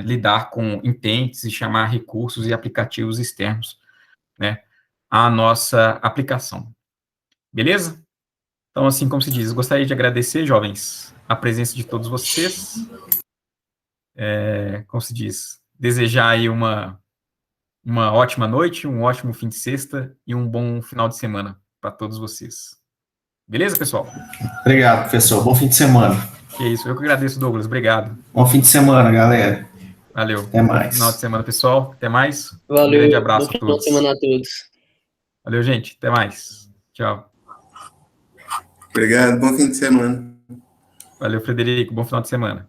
lidar com intents e chamar recursos e aplicativos externos, né, à nossa aplicação. Beleza? Então, assim como se diz, gostaria de agradecer, jovens, a presença de todos vocês. Como se diz, desejar aí uma ótima noite, um ótimo fim de sexta e um bom final de semana para todos vocês. Beleza, pessoal? Obrigado, professor. Bom fim de semana. Que isso, eu que agradeço, Douglas. Obrigado. Bom fim de semana, galera. Valeu. Até mais. Bom final de semana, pessoal. Até mais. Valeu. Um grande abraço Bom a final todos. de semana a todos. Valeu, gente. Até mais. Tchau. Obrigado, bom fim de semana. Valeu, Frederico. Bom final de semana.